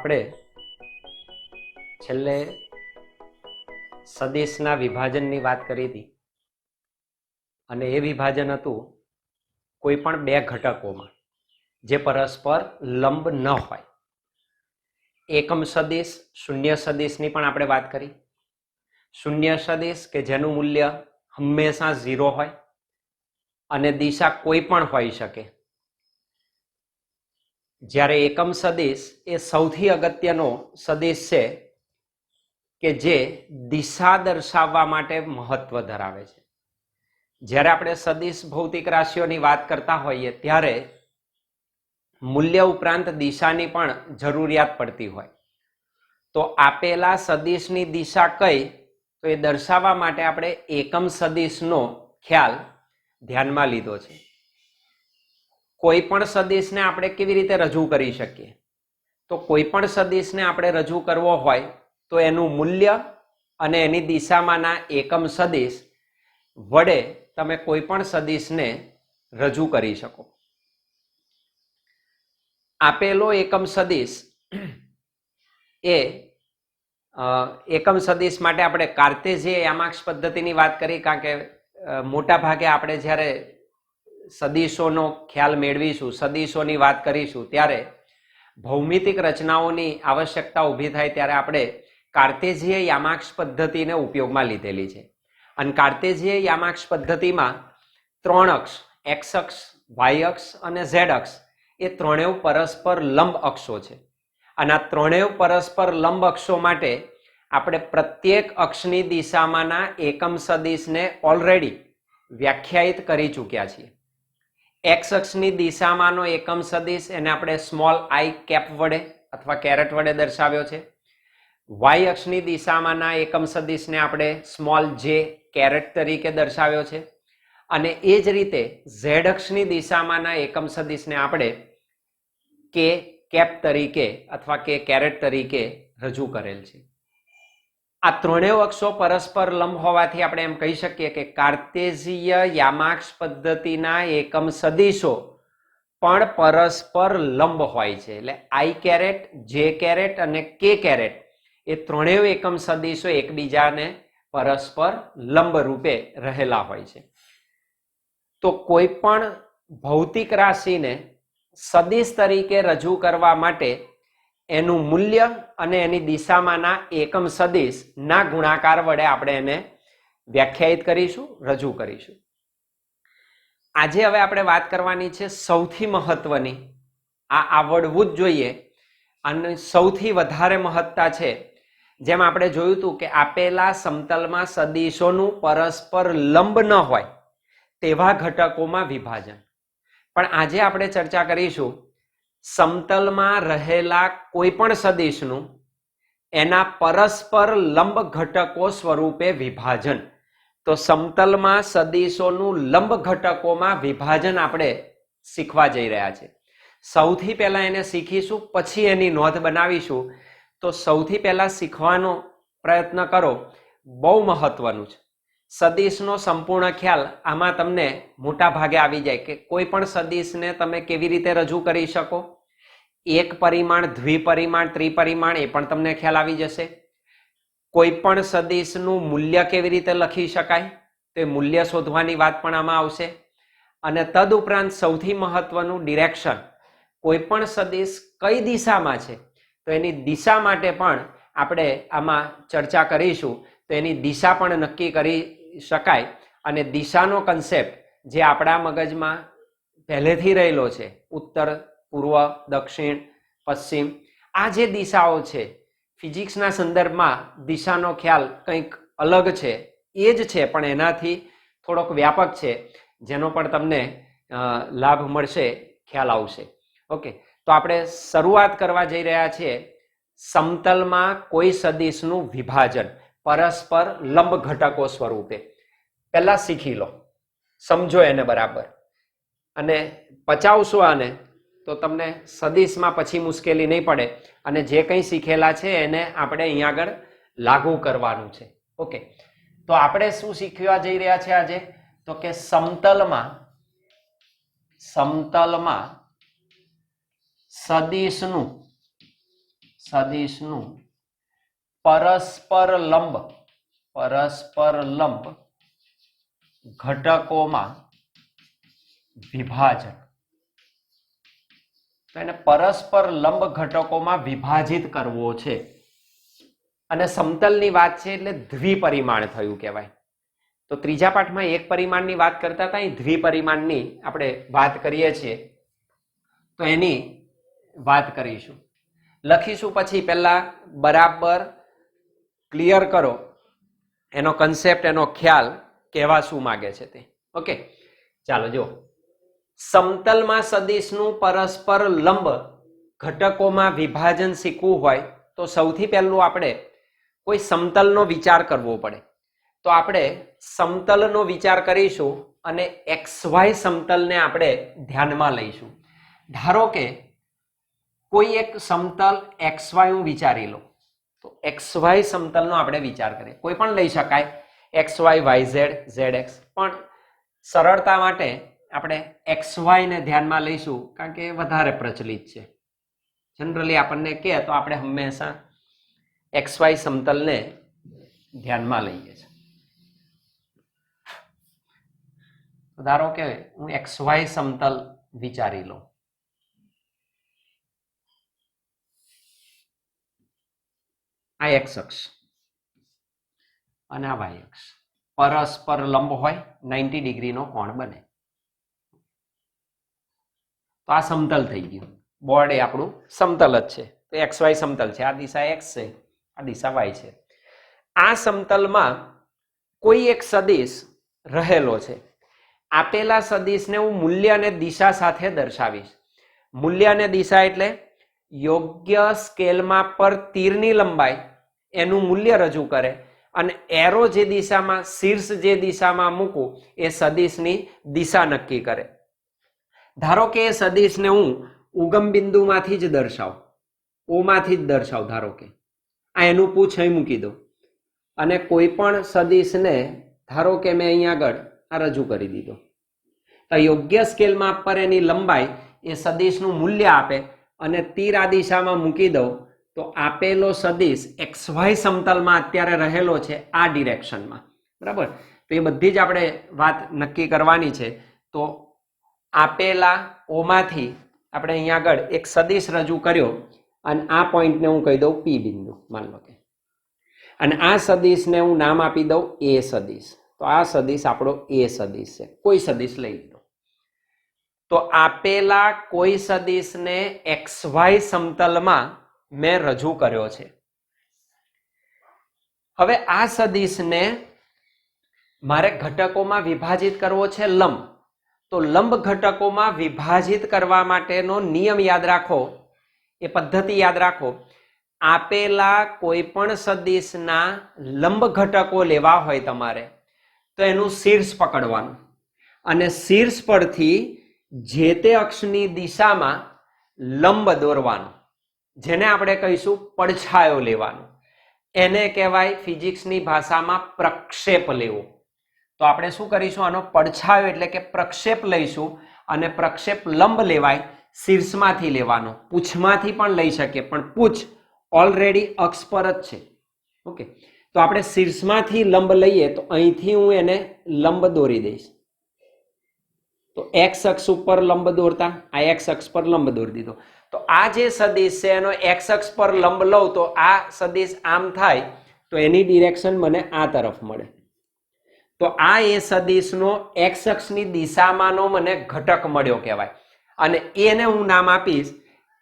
આપણે છેલ્લે સદિશના વિભાજનની વાત કરી હતી અને એ વિભાજન હતું કોઈ પણ બે ઘટકોમાં જે પરસ્પર લંબ ન હોય. એકમ સદિશ, શૂન્ય સદિશની પણ આપણે વાત કરી. શૂન્ય સદિશ કે જેનું મૂલ્ય હંમેશા 0 હોય અને દિશા કોઈ પણ હોઈ શકે. જ્યારે એકમ સદિશ એ સૌથી અગત્યનો સદિશ છે કે જે દિશા દર્શાવવા માટે મહત્વ ધરાવે છે. જ્યારે આપણે સદિશ ભૌતિક રાશિઓની વાત કરતા હોઈએ ત્યારે મૂલ્ય ઉપરાંત દિશાની પણ જરૂરિયાત પડતી હોય. તો આપેલા સદિશની દિશા કઈ, તો એ દર્શાવવા માટે આપણે એકમ સદિશનો ખ્યાલ ધ્યાનમાં લીધો છે. કોઈ પણ સદિશને આપણે કેવી રીતે રજૂ કરી શકીએ? તો કોઈ પણ સદિશને આપણે રજૂ કરવો હોય તો એનું મૂલ્ય અને એની દિશામાંના એકમ સદિશ વડે તમે કોઈ પણ સદિશને રજૂ કરી શકો. આપેલો એકમ સદિશ એ એકમ સદિશ માટે આપણે કાર્ટેશિયન યામાક્ષ પદ્ધતિની વાત કરી, કારણ કે મોટા ભાગે આપણે જ્યારે સદિશોનો ખ્યાલ મેળવીશું, સદિશોની વાત કરીશું, ત્યારે ભૌમિતિક રચનાઓની આવશ્યકતા ઊભી થાય ત્યારે આપણે કાર્ટેશિયન યામાક્ષ પદ્ધતિને ઉપયોગમાં લીધેલી છે. અને કાર્ટેશિયન યામાક્ષ પદ્ધતિમાં 3 અક્ષ, એક્સ અક્ષ, વાય અક્ષ અને ઝેડ અક્ષ એ ત્રણેય પરસ્પર લંબ અક્ષો છે. અને આ ત્રણેય પરસ્પર લંબ અક્ષો માટે આપણે પ્રત્યેક અક્ષની દિશામાંના એકમ સદિશને ઓલરેડી વ્યાખ્યાયિત કરી ચૂક્યા છીએ. એક્સ અક્ષની દિશામાંનો એકમ સદિશ એને આપણે સ્મોલ આઈ કેપ વડે અથવા કેરેટ વડે દર્શાવ્યો છે. વાય અક્ષની દિશામાંના એકમ સદિશને આપણે સ્મોલ જે કેરેટ તરીકે દર્શાવ્યો છે. અને એ જ રીતે ઝેડ અક્ષની દિશામાંના એકમ સદિશને આપણે કે કેપ તરીકે અથવા કે કેરેટ તરીકે રજૂ કરેલ છે. આ ત્રણેય અક્ષો પરસ્પર લંબ હોવાથી આપણે એમ કહી શકીએ કે કાર્ટેશિયન યામાક્ષ પદ્ધતિના એકમ સદિશો પણ પરસ્પર લંબ હોય છે. એટલે આઈ કેરેટ, જે કેરેટ અને કે કેરેટ એ ત્રણેય એકમ સદિશો એકબીજાને પરસ્પર લંબ રૂપે રહેલા હોય છે. તો કોઈ પણ ભૌતિક રાશિને સદિશ તરીકે રજૂ કરવા માટે એનું મૂલ્ય અને એની દિશામાંના એકમ સદિશ ના ગુણાકાર વડે આપણે એને વ્યાખ્યાયિત કરીશું, રજૂ કરીશું. આજે હવે આપણે વાત કરવાની છે સૌથી મહત્વની, આ આવડવું જ જોઈએ અને સૌથી વધારે મહત્તા છે. જેમ આપણે જોયું હતું કે આપેલા સમતલમાં સદિશોનું પરસ્પર લંબ ન હોય તેવા ઘટકોમાં વિભાજન. પણ આજે આપણે ચર્ચા કરીશું સમતલમાં રહેલા કોઈ પણ સદિશનું એના પરસ્પર લંબ ઘટકો સ્વરૂપે વિભાજન. તો સમતલમાં સદિશોનું લંબ ઘટકોમાં વિભાજન આપણે શીખવા જઈ રહ્યા છે. સૌથી પહેલા એને શીખીશું, પછી એની નોંધ બનાવીશું. તો સૌથી પહેલા શીખવાનો પ્રયત્ન કરો, બહુ મહત્વનું છે. સદિશનો સંપૂર્ણ ખ્યાલ આમાં તમને મોટા ભાગે આવી જાય કે કોઈ પણ સદિશને તમે કેવી રીતે રજૂ કરી શકો. એક પરિમાણ, દ્વિપરિમાણ, ત્રિપરિમાણ એ પણ તમને ખ્યાલ આવી જશે. કોઈ પણ સદિશનું મૂલ્ય કેવી રીતે લખી શકાય તે મૂલ્ય શોધવાની વાત પણ આમાં આવશે. અને તદુપરાંત સૌથી મહત્વનું ડિરેક્શન, કોઈ પણ સદિશ કઈ દિશામાં છે તો એની દિશા માટે પણ આપણે આમાં ચર્ચા કરીશું. તો એની દિશા પણ નક્કી કરી શકાય. અને દિશાનો કન્સેપ્ટ જે આપણા મગજમાં પહેલેથી રહેલો છે, ઉત્તર, પૂર્વ, દક્ષિણ, પશ્ચિમ, આ જે દિશાઓ છે, ફિઝિક્સના સંદર્ભમાં દિશાનો ખ્યાલ કંઈક અલગ છે, એ જ છે પણ એનાથી થોડોક વ્યાપક છે, જેનો પણ તમને લાભ મળશે, ખ્યાલ આવશે. ઓકે, તો આપણે શરૂઆત કરવા જઈ રહ્યા છીએ સમતલમાં કોઈ સદિશનું વિભાજન પરસ્પર લંબ ઘટકો સ્વરૂપે. પહેલા શીખી લો, સમજો એને બરાબર, અને પચાવશો આને તો તમને સદિશમાં પછી મુશ્કેલી નહીં પડે. અને જે કંઈ શીખેલા છે એને આપણે અહીંયા આગળ લાગુ કરવાનું છે. ઓકે, તો આપણે શું શીખવા જઈ રહ્યા છે આજે? તો કે સમતલમાં સદિશનું સદિશનું પરસ્પર લંબ ઘટકોમાં વિભાજન. તો એને પરસ્પર લંબ ઘટકોમાં વિભાજિત કરવો છે. અને સમતલની વાત છે એટલે દ્વિપરિમાણ થયું કહેવાય. તો ત્રીજા પાઠમાં એક પરિમાણની વાત કરતા હતા, અહીં દ્વિપરિમાણની આપણે વાત કરીએ છીએ, તો એની વાત કરીશું. લખીશું પછી પહેલા બરાબર ક્લિયર કરો એનો કન્સેપ્ટ, એનો ખ્યાલ, કહેવા શું માગે છે તે. ઓકે, ચાલો જો. સમતલમાં સદિશનું પરસ્પર લંબ ઘટકોમાં વિભાજન શીખવું હોય તો સૌથી પહેલું આપણે કોઈ સમતલનો વિચાર કરવો પડે. તો આપણે સમતલનો વિચાર કરીશું અને XY સમતલને આપણે ધ્યાનમાં લઈશું. ધારો કે કોઈ એક સમતલ XY હું વિચારી લઉં, તો XY સમતલનો આપણે વિચાર કરીએ. કોઈ પણ લઈ શકાય, XY, YZ, ZX, પણ સરળતા માટે આપણે XY ને ધ્યાનમાં લઈશું કારણ કે વધારે પ્રચલિત છે. જનરલી આપણને કહે તો આપણે હંમેશા XY સમતલને ધ્યાનમાં લઈએ છીએ. ધારો કે હું XY સમતલ વિચારી લઉં. આ X અક્ષ અને આ Y અક્ષ પરસ્પર લંબ હોય, 90 ડિગ્રીનો કોણ બને. તો આ સમતલ થઈ ગયું. બોર્ડ એ આપણું સમતલ જ છે. તો XY સમતલ છે. આ દિશા X છે, આ દિશા Y છે. આ સમતલમાં કોઈ એક સદિશ રહેલો છે. આપેલા સદિશને હું મૂલ્ય અને દિશા સાથે દર્શાવીશ. મૂલ્ય અને દિશા એટલે યોગ્ય સ્કેલમાં પર તીરની લંબાઈ એનું મૂલ્ય રજૂ કરે અને એરો જે દિશામાં, શીર્ષ જે દિશામાં મૂકું એ સદિશની દિશા નક્કી કરે. ધારો કે એ સદિશને હું ઉગમ બિંદુમાંથી જ દર્શાવું, ઓમાંથી જ દર્શાવું. ધારો કે આ એનું પૂછ અહીં મૂકી દો અને કોઈ પણ સદિશને ધારો કે મેં અહીંયા આગળ આ રજૂ કરી દીધો. તો યોગ્ય સ્કેલમાં પર એની લંબાઈ એ સદિશનું મૂલ્ય આપે અને તીર આ દિશામાં મૂકી દઉં તો આપેલો સદિશ XY સમતલમાં અત્યારે રહેલો છે આ ડિરેક્શનમાં. બરાબર? તો એ બધી જ આપણે વાત નક્કી કરવાની છે. તો આપેલા ઓમાંથી આપણે અહીંયા આગળ એક સદિશ રજૂ કર્યો અને આ પોઈન્ટને હું કહી દઉં P બિંદુ, માન લો કે. અને આ સદિશને હું નામ આપી દઉં A સદિશ. તો આ સદિશ આપણો A સદિશ છે. કોઈ સદિશ લઈ લીધો. તો આપેલા કોઈ સદિશને XY સમતલમાં મેં રજૂ કર્યો છે. હવે આ સદિશને મારે ઘટકોમાં વિભાજિત કરવો છે લંબ. તો લંબ ઘટકોમાં વિભાજિત કરવા માટેનો નિયમ યાદ રાખો, એ પદ્ધતિ યાદ રાખો. આપેલા કોઈ પણ સદિશના લંબ ઘટકો લેવા હોય તમારે તો એનું શીર્ષ પકડવાનું અને શીર્ષ પરથી જે તે અક્ષની દિશામાં લંબ દોરવાનું, જેને આપણે કહીશું પડછાયો લેવાનો. એને કહેવાય ફિઝિક્સની ભાષામાં પ્રક્ષેપ લેવો. તો આપણે શું કરીશું, આનો પડછાયો એટલે કે પ્રક્ષેપ લઈશું અને પ્રક્ષેપ લંબ લેવાય, શીર્ષમાંથી લેવાનો. પૂંછમાંથી પણ લઈ શકીએ પણ પૂંછ ઓલરેડી અક્ષ પર જ છે. ઓકે, તો આપણે શીર્ષમાંથી લંબ લઈએ તો અહીંથી હું એને લંબ દોરી દઈશ. તો X અક્ષ ઉપર લંબ દોરતા આ X અક્ષ પર લંબ દોરી દીધો. તો આ જે સદિશ છે એનો X અક્ષ પર લંબ લઉં તો આ સદિશ આમ થાય તો એની ડિરેક્શન મને આ તરફ મળે. તો આ એ સદિશનો X અક્ષની દિશામાંનો મને ઘટક મળ્યો કહેવાય. અને એને હું નામ આપીશ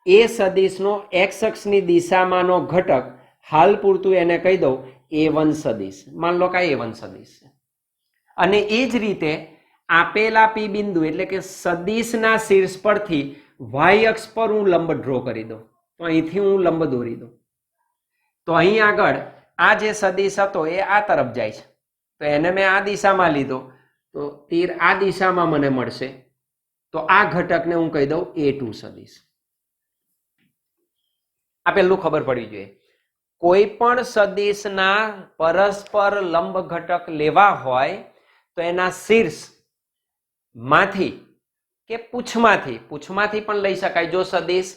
એ સદિશનો X અક્ષની દિશામાંનો ઘટક. હાલ પૂરતું એને કહી દઉં A1 સદિશ. માન લો કે A1 સદિશ છે. અને એ જ રીતે આપેલા P બિંદુ એટલે કે સદિશના શીર્ષ પરથી Y અક્ષ પર હું લંબ ડ્રો કરી દઉં. તો અહીંથી હું લંબ દોરી દઉં. તો અહીં આગળ આ જે સદિશ હતો એ આ તરફ જાય છે. તો એને મેં આ દિશામાં લીધો તો તીર આ દિશામાં મને મળશે. તો આ ઘટકને હું કહી દઉં A2 સદિશ. આ પહેલું ખબર પડવી જોઈએ. કોઈ પણ સદિશના પરસ્પર લંબ ઘટક લેવા હોય તો એના શીર્ષ માંથી કે પૂંછમાંથી પણ લઈ શકાય. જો સદિશ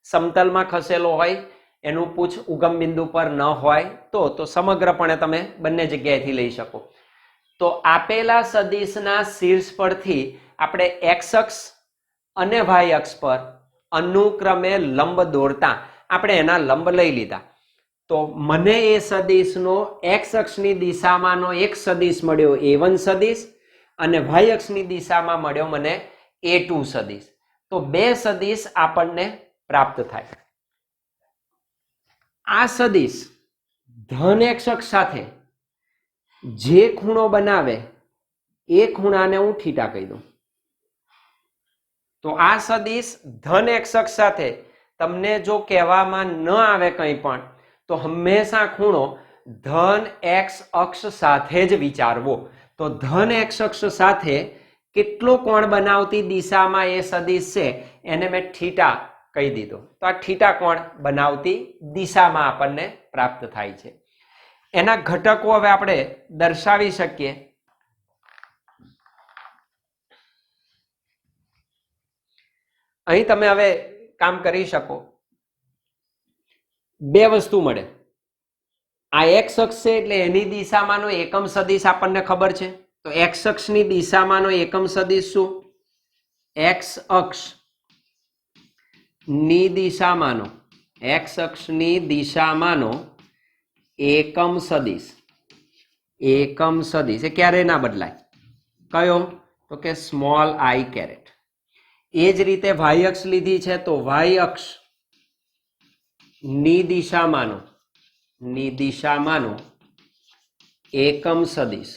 સમતલમાં ખસેલો હોય એનું પૂછ ઉગમ બિંદુ પર ન હોય તો સમગ્રપણે તમે બંને જગ્યાએથી લઈ શકો. તો આપેલા સદિશના શીર્ષ પરથી આપણે એક્સ અક્ષ અને વાય અક્ષ પર અનુક્રમે લંબ દોરતા આપણે એના લંબ લઈ લીધા. તો મને એ સદિશનો એક્સ અક્ષની દિશામાંનો એક સદિશ મળ્યો A1 સદિશ અને વાય અક્ષની દિશામાં મળ્યો મને A2 સદિશ. તો બે સદિશ આપણને પ્રાપ્ત થાય. આ સદિશ ધન એક્સ અક્ષ સાથે જે ખૂણો બનાવે એ ખૂણાને હું થીટા કહી દઉં. તો આ સદિશ ધન એક્સ અક્ષ સાથે તમને જો કહેવામાં ન આવે કંઈ પણ તો હંમેશા ખૂણો ધન એક્સ અક્ષ સાથે જ વિચારવો. તો ધન એક્સ અક્ષ સાથે કેટલો કોણ બનાવતી દિશામાં એ સદિશ છે એને મેં થીટા કહી દીધો. તો આ થીટા કોણ બનાવતી દિશામાં આપણને પ્રાપ્ત થાય છે. એના ઘટકો હવે આપણે દર્શાવી શકીએ. અહીં તમે હવે કામ કરી શકો. બે વસ્તુ મળે. આ એક્સ અક્ષ છે એટલે એની દિશામાંનો એકમ સદિશ આપણને ખબર છે. તો એક્સ અક્ષની દિશામાંનો એકમ સદિશ શું? એક્સ અક્ષ ની દિશામાંનો એક્સ અક્ષની દિશામાંનો એકમ સદિશ એ ક્યારે ના બદલાય? કયો? તો કે સ્મોલ આઈ કેરેટ. એ જ રીતે વાય અક્ષ લીધી છે તો વાય અક્ષ ની દિશામાંનો એકમ સદિશ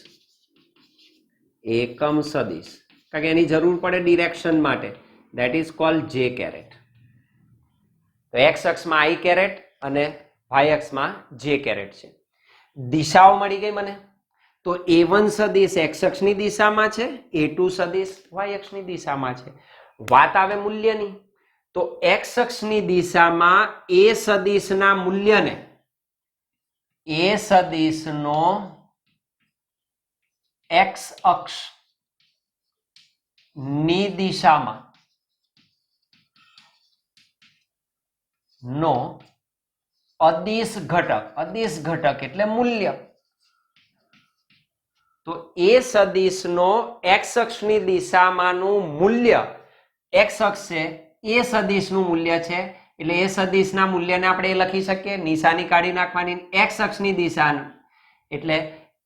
કારણ કે એની જરૂર પડે ડિરેક્શન માટે, ધેટ ઇઝ કોલ્ડ જે કેરેટ. તો એક્સ અક્ષમાં આઈ કેરેટ અને વાય અક્ષમાં જે કેરેટ છે. દિશાઓ મળી ગઈ મને. તો A1 સદિશ એક્સ અક્ષની દિશામાં છે, A2 સદિશ વાય અક્ષની દિશામાં છે. વાત આવે મૂલ્યની. તો એક્સ અક્ષની દિશામાં એ સદિશના મૂલ્યને એ સદિશનો એક્સ અક્ષ ની દિશામાં નો અદિશ ઘટક એટલે મૂલ્ય. તો એ સદિશનો એક્સ અક્ષની દિશામાંનું મૂલ્ય એક્સ અક્ષ છે એ સદિશનું મૂલ્ય છે એટલે એ સદિશના મૂલ્યને આપણે લખી શકીએ. નિશાની કાઢી નાખવાની. એક્સ અક્ષની દિશા એટલે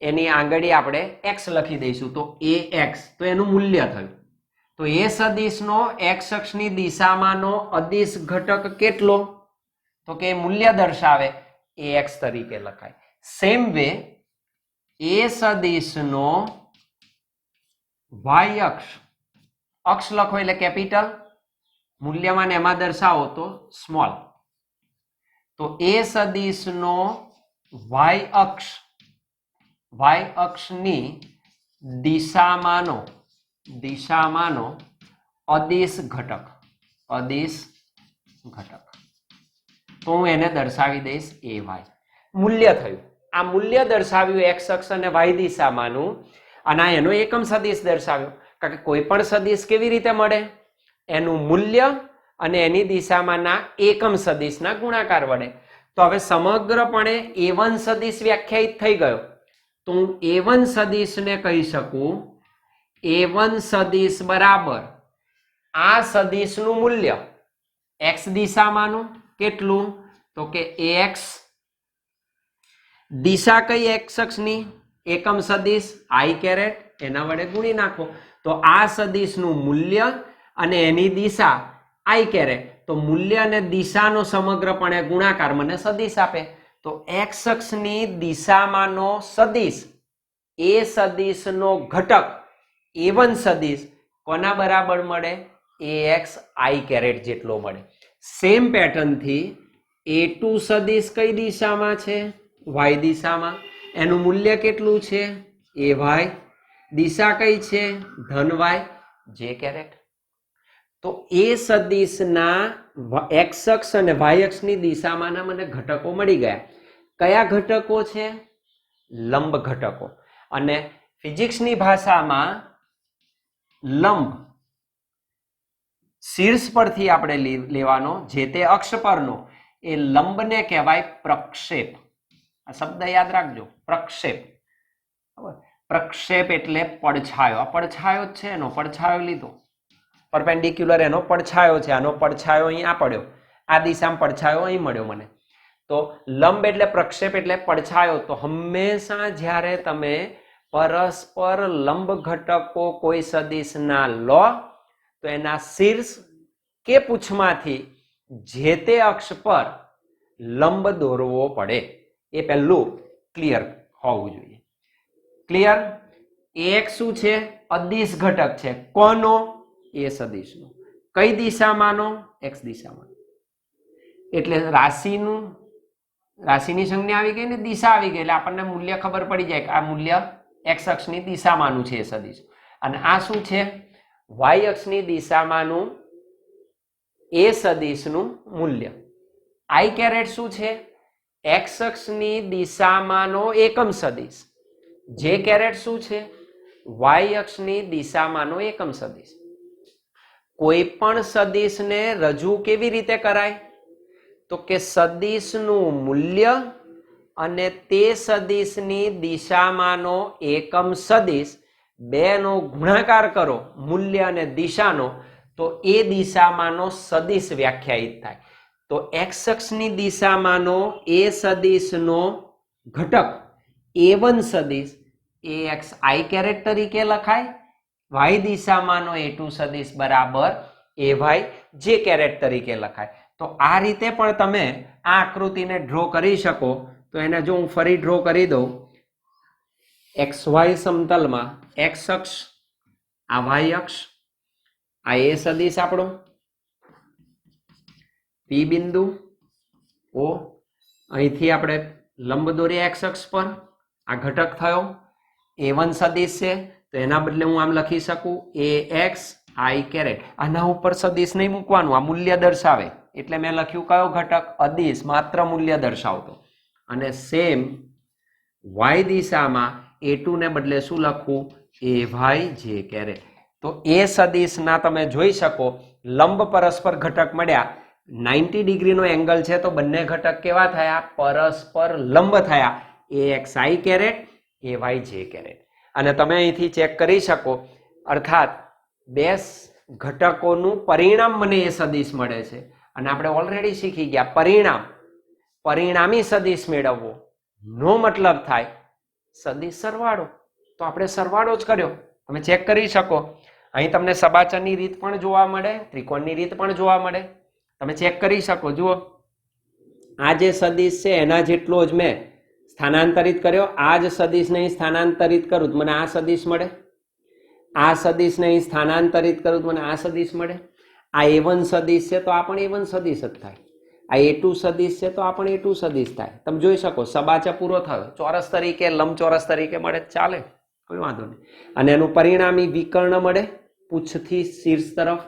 એની આંગળી આપણે એક્સ લખી દઈશું. તો એ એક્સ તો એનું મૂલ્ય થયું. તો એ સદિશનો એક્સ અક્ષની દિશામાંનો અદિશ ઘટક કેટલો? તો કે મૂલ્ય દર્શાવે એ એક્સ તરીકે લખાય. સેમ વે એ સદિશનો વાય અક્ષ લખો એટલે કેપિટલ, મૂલ્યમાં એમાં દર્શાવો તો સ્મોલ. તો એ સદિશનો વાય અક્ષની દિશામાંનો અદિશ ઘટક તો હું એને દર્શાવી દઈશ એ વાય. મૂલ્ય થયું. આ મૂલ્ય દર્શાવ્યું એક્સ અક્ષ અને વાય દિશામાંનું અને આ એનો એકમ સદિશ દર્શાવ્યો. કારણ કે કોઈ પણ સદિશ કેવી રીતે મળે? એનું મૂલ્ય અને એની દિશામાંના એકમ સદિશના ગુણાકાર વડે. તો હવે સમગ્રપણે A1 સદિશ વ્યાખ્યાયિત થઈ ગયો. તો હું A1 સદિશને કહી શકું A1 સદિશ બરાબર આ સદિશનું મૂલ્ય એક્સ દિશામાંનું કેટલું? તો કે ax. દિશા કઈ એક્સ અક્ષની? એકમ સદિશ આઈ કેરેટ, એના વડે ગુણી નાખો. તો આ સદિશનું મૂલ્ય અને એની દિશા આઈ કેરેટ. તો મૂલ્ય અને દિશાનો સમગ્રપણે ગુણાકાર મને સદિશ આપે. તો એક્સ અક્ષની દિશામાંનો સદિશ એ સદિશનો ઘટક A1 સદિશ કોના બરાબર મળે? ax આઈ કેરેટ જેટલો મળે. સેમ પેટર્નથી A2 સદિશ કઈ દિશામાં છે? વાય દિશામાં. એનું મૂલ્ય કેટલું છે? ay. દિશા કઈ છે? ધન વાય, જે કેરેટ. તો એ સદિશના એક્સ અક્ષ અને વાય અક્ષની દિશામાંના મને ઘટકો મળી ગયા. કયા ઘટકો છે? લંબ ઘટકો. અને ફિઝિક્સની ભાષામાં લંબ શીર્ષ પરથી આપણે લેવાનો, જે તે અક્ષ પરનો, એ લંબને કહેવાય પ્રક્ષેપ. આ શબ્દ યાદ રાખજો, પ્રક્ષેપ. પ્રક્ષેપ એટલે પડછાયો. આ પડછાયો જ છે, એનો પડછાયો લીધો. પરપેન્ડિક્યુલર એનો પડછાયો છે, આનો પડછાયો અહીં આ પડ્યો, આ દિશામાં પડછાયો અહીં મળ્યો મને. તો લંબ એટલે પ્રક્ષેપ એટલે પડછાયો. તો હંમેશા જ્યારે તમે પરસ્પર લંબ ઘટકો કોઈ સદિશના લો તો એના શીર્ષ કે પૂંછમાંથી જે તે અક્ષ પર લંબ દોરવો પડે. એ પહેલું ક્લિયર હોવું જોઈએ. ક્લિયર? એક શું છે? અદિશ ઘટક છે. કોનો? એ સદિશનો. કઈ દિશામાંનો? એક્સ દિશામાં. એટલે રાશિની સંજ્ઞા આવી ગઈ ને દિશા આવી ગઈ એટલે આપણને મૂલ્ય ખબર પડી જાય કે આ મૂલ્ય એક્સ અક્ષની દિશામાંનું છે એ સદિશ. અને આ શું છે? વાય અક્ષની દિશામાંનું એ સદિશનું મૂલ્ય. આઈ કેરેટ શું છે? એક્સ અક્ષની દિશામાંનો એકમ સદિશ. જે કેરેટ શું છે? વાય અક્ષની દિશામાંનો એકમ સદિશ. કોઈ પણ સદિશને રજૂ કેવી રીતે કરાય? તો કે સદિશનું મૂલ્ય અને તે સદિશની દિશામાંનો એકમ સદિશ બેનો ગુણાકાર કરો, મૂલ્ય અને દિશાનો, તો એ દિશામાંનો સદિશ વ્યાખ્યાયિત થાય. તો એક્સ અક્ષની દિશામાંનો એ સદિશનો ઘટક A1 સદિશ AX I કેરેટ તરીકે લખાય. વાય દિશામાંનો A2 સદિશ બરાબર AY J કેરેટ તરીકે લખાય. તો આ રીતે પણ તમે આ આકૃતિને ડ્રો કરી શકો. તો એને જો હું ફરી ડ્રો કરી દઉં, XY સમતલમાં એક્સ અક્ષ, આ વાય અક્ષ, આ એ સદિશ આપણો, P બિંદુ O, અહીંથી આપણે લંબ દોરીએ એક્સ અક્ષ પર, આ ઘટક થયો. A1 સદિશ છે તો એના બદલે હું આમ લખી શકું AX I કેરેટ. આના ઉપર સદિશ નહીં મૂકવાનું, આ મૂલ્ય દર્શાવે એટલે મેં લખ્યું કયો ઘટક? અદિશ, માત્ર મૂલ્ય દર્શાવતો. અને સેમ વાય દિશામાં A2 ને બદલે શું લખવું? AY J caret. તો એ સદિશના તમે જોઈ શકો લંબ પરસ્પર ઘટક મળ્યા, 90 ડિગ્રીનો એંગલ છે તો બંને ઘટક કેવા થયા? પરસ્પર લંબ થયા. AX I caret, AY J caret. અને તમે અહીંથી ચેક કરી શકો, અર્થાત બે ઘટકોનું પરિણામ મને એ સદિશ મળે છે. અને આપણે ઓલરેડી શીખી ગયા પરિણામી સદિશ મેળવવો નો મતલબ થાય સદિશ સરવાળો. તો આપણે સરવાળો જ કર્યો. તમે ચેક કરી શકો, અહીં તમને સબાચરની રીત પણ જોવા મળે, ત્રિકોણની રીત પણ જોવા મળે. તમે ચેક કરી શકો. જુઓ, આ જે સદિશ છે એના જેટલો જ મેં સ્થાનાંતરિત કર્યો. આ જ સદિશને અહીં સ્થાનાંતરિત કરું તો મને આ સદિશ મળે. આ સદિશને અહીં સ્થાનાંતરિત કરું તો મને આ સદિશ મળે. આ A1 સદિશ છે તો આ પણ A1 સદિશ જ થાય. આ A2 સદિશ છે તો આ પણ A2 સદિશ થાય. તમે જોઈ શકો સબાચા પૂરો થયો. ચોરસ તરીકે, લંબચોરસ તરીકે મળે ચાલે, કોઈ વાંધો નહીં. અને એનું પરિણામી વિકર્ણ મળે પૂંછથી શીર્ષ તરફ,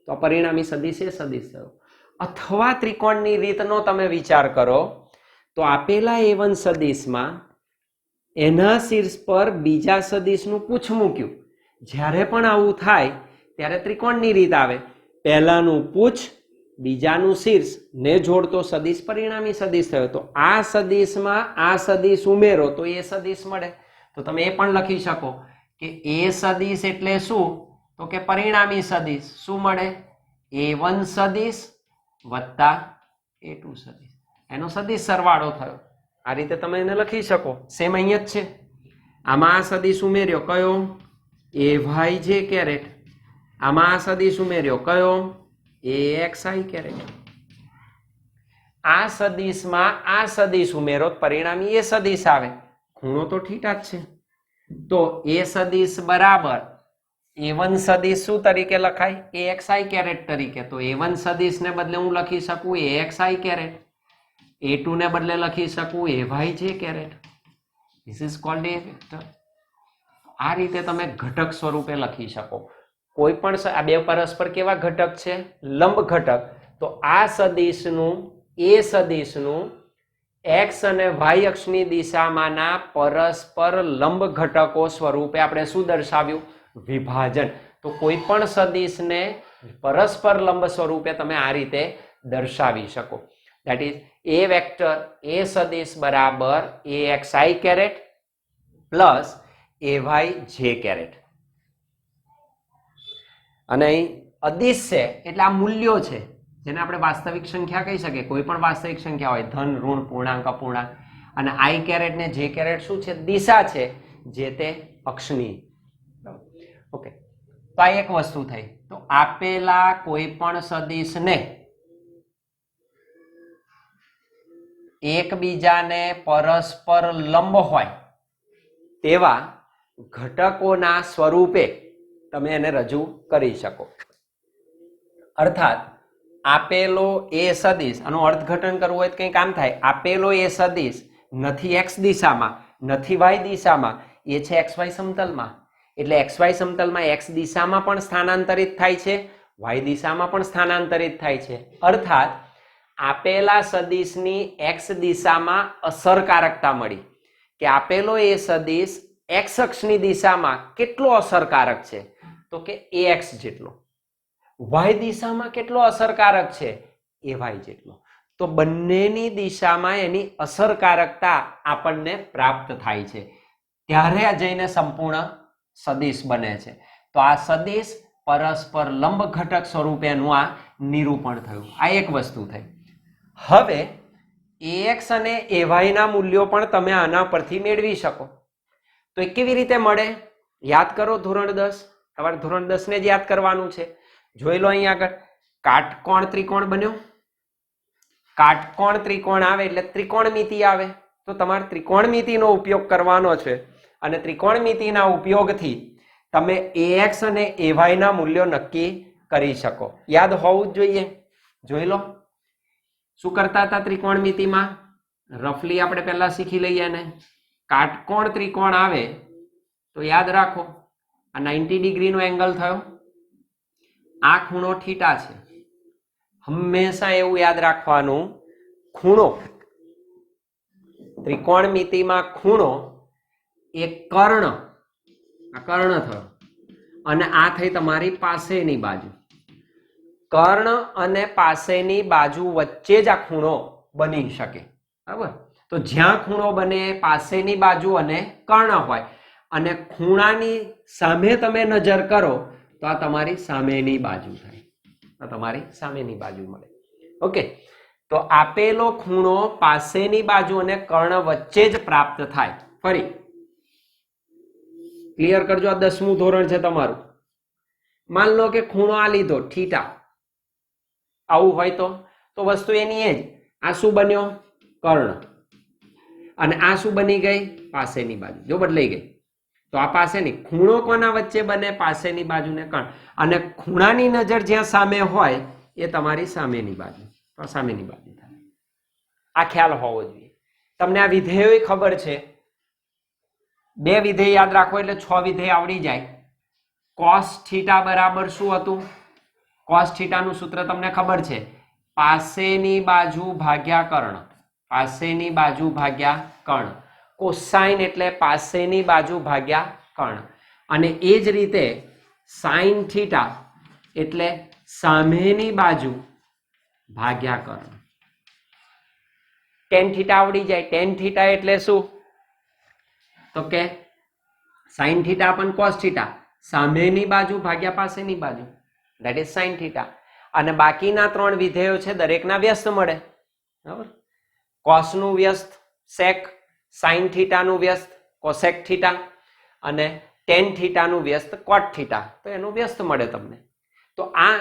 તો પરિણામી સદિશ એ સદિશ થયો. અથવા ત્રિકોણની રીતનો તમે વિચાર કરો તો આપેલા A1 સદિશમાં એના શીર્ષ પર બીજા સદિશનું પૂંછ મૂક્યું. જ્યારે પણ આવું થાય ત્યારે ત્રિકોણની રીત આવે. પહેલાનું પૂંછ, બીજાનું શીર્ષ ને જોડતો સદિશ પરિણામી સદિશ થયો. તો આ સદિશમાં આ સદિશ ઉમેરો તો એ સદિશ મળે. તો તમે એ પણ લખી શકો કે એ સદિશ એટલે શું? તો કે પરિણામી સદિશ. શું મળે? A1 સદિશ વત્તા A2 સદિશ, એનો સદિશ સરવાળો થયો. આ રીતે તમે એને લખી શકો. સેમ અહીંયા જ છે. આમાં આ સદિશ ઉમેર્યો કયો? AY J caret. આમાં આ સદિશ ઉમેર્યો કયો? AX I caret. આ સદિશમાં આ સદિશ ઉમેરો પરિણામી એ સદિશ આવે. ખૂણો તો થીટા જ છે. તો એ સદિશ બરાબર A1 સદિશ શું તરીકે લખાય? AX I કેરેટ તરીકે. તો A1 સદિશ ને બદલે હું લખી શકું AX I કેરેટ. A2 ને બદલે લખી શકું AY J caret. This is called a vector. આ રીતે તમે ઘટક સ્વરૂપે લખી શકો. કોઈ પણ આ બે પરસ્પર કેવા ઘટક છે? લંબ ઘટક. તો આ સદિશનું એ સદિશનું એક્સ અને વાય અક્ષની દિશામાંના પરસ્પર લંબ ઘટકો સ્વરૂપે આપણે શું દર્શાવ્યું? વિભાજન. તો કોઈ પણ સદિશને પરસ્પર લંબ સ્વરૂપે તમે આ રીતે દર્શાવી શકો. ધેટ ઇઝ એ વેક્ટર એ સદિશ બરાબર AXI કેરેટ પ્લસ AY જે કેરેટ. અને અહીં અદિશ છે એટલે આ મૂલ્યો છે જેને આપણે વાસ્તવિક સંખ્યા કહી શકીએ. કોઈ પણ વાસ્તવિક સંખ્યા હોય, ધન, ઋણ, પૂર્ણાંક, અપૂર્ણાંક. અને આઈ કેરેટ ને જે કેરેટ શું છે? દિશા છે, જે તે અક્ષની. ઓકે, તો આ એક વસ્તુ થઈ. તો આપેલા કોઈ પણ સદિશને એકબીજાને પરસ્પર લંબ હોય તેવા ઘટકોના સ્વરૂપે તમે એને રજૂ કરી શકો. અર્થાત આપેલો એ સદિશ, આનું અર્થઘટન કરવું હોય તો કંઈ કામ થાય. આપેલો એ સદિશ નથી એક્સ દિશામાં, નથી વાય દિશામાં, એ છે XY સમતલમાં. એટલે XY સમતલમાં એક્સ દિશામાં પણ સ્થાનાંતરિત થાય છે, વાય દિશામાં પણ સ્થાનાંતરિત થાય છે. અર્થાત આપેલા સદિશની એક્સ દિશામાં અસરકારકતા મળી કે આપેલો એ સદિશ એક્સ અક્ષની દિશામાં કેટલો અસરકારક છે, તો કે AX જેટલો. વાય દિશામાં કેટલો અસરકારક છે? AY જેટલો. તો બંનેની દિશામાં એની અસરકારકતા આપણને પ્રાપ્ત થાય છે, ત્યારે આ જઈને સંપૂર્ણ સદિશ બને છે. તો આ સદિશ પરસ્પર લંબ ઘટક સ્વરૂપેનું આ નિરૂપણ થયું. આ એક વસ્તુ થઈ. હવે AX અને AY ના મૂલ્યો પણ તમે આના પરથી મેળવી શકો. તો એ કેવી રીતે મળે? યાદ કરો ધોરણ 10. તમારે ધોરણ 10 ને જ યાદ કરવાનું છે. જોઈ લો અહીંયા આગળ કાટકોણ ત્રિકોણ બન્યો. કાટકોણ ત્રિકોણ આવે એટલે ત્રિકોણમિતિ આવે. તો તમારે ત્રિકોણમિતિનો ઉપયોગ કરવાનો છે અને ત્રિકોણમિતિના ઉપયોગથી તમે AX અને AY ના મૂલ્યો નક્કી કરી શકો. યાદ હોવું જ જોઈએ. જોઈ લો શું કરતા હતા ત્રિકોણમિતિમાં. રફલી આપણે પહેલા શીખી લઈએ ને. કાટકોણ ત્રિકોણ આવે તો યાદ રાખો આ 90 ડિગ્રીનો એંગલ થયો, આ ખૂણો થીટા છે. હંમેશા એવું યાદ રાખવાનું, ખૂણો ત્રિકોણમિતિમાં ખૂણો એ કર્ણ, આ કર્ણ થયો અને આ થઈ તમારી પાસેની બાજુ. કર્ણ અને પાસેની બાજુ વચ્ચે જ આ ખૂણો બની શકે. બરાબર? તો જ્યાં ખૂણો બને પાસેની બાજુ અને કર્ણ હોય અને ખૂણાની સામે તમે નજર કરો તો આ તમારી સામેની બાજુ થાય. આ તમારી સામેની બાજુ મળે. ઓકે, તો આપેલો ખૂણો પાસેની બાજુ અને કર્ણ વચ્ચે જ પ્રાપ્ત થાય. ફરી ક્લિયર કરજો. આ 10મું ધોરણ છે તમારું. માન લો કે ખૂણો આ લીધો થીટા, આવું હોય તો વસ્તુ એની એ જ. આ શું બન્યો? કર્ણ. અને આ શું બની ગઈ? પાસેની બાજુ. જો બદલાઈ ગઈ. તો આ પાસેની, ખૂણો કોના વચ્ચે બને? પાસેની બાજુ ને કર્ણ. અને ખૂણાની નજર જ્યાં સામે હોય એ તમારી સામેની બાજુ. તો સામેની બાજુ થાય. આ ખ્યાલ હોવો જોઈએ. તમને આ વિધેયો ખબર છે. 2 વિધેય યાદ રાખો એટલે 6 વિધેય આવડી જાય. cos થીટા બરાબર શું હતું? cos થીટાનું સૂત્ર તમને ખબર છે, પાસેની બાજુ ભાગ્યા કર્ણ. પાસેની બાજુ ભાગ્યા કર્ણ. કોસાઇન એટલે પાસેની બાજુ ભાગ્યા કર્ણ. અને એ જ રીતે સાઇન થીટા એટલે સામેની બાજુ ભાગ્યા કર્ણ. ટેન થીટા આવડી જાય. ટેન થીટા એટલે શું? તો કે સાઇન થીટા પણ કોસ થીટા, સામેની બાજુ ભાગ્યા પાસેની બાજુ, ધેટ ઇઝ સાઇન થીટા. અને બાકીના 3 વિધેયો છે દરેકના વ્યસ્ત મળે. બરાબર? કોસનું વ્યસ્ત સેક, સાઇન થીટાનું વ્યસ્ત કોસેક થીટા અને ટેન થીટાનું વ્યસ્ત કોટ થીટા. તો એનું વ્યસ્ત મળે તમને. તો આ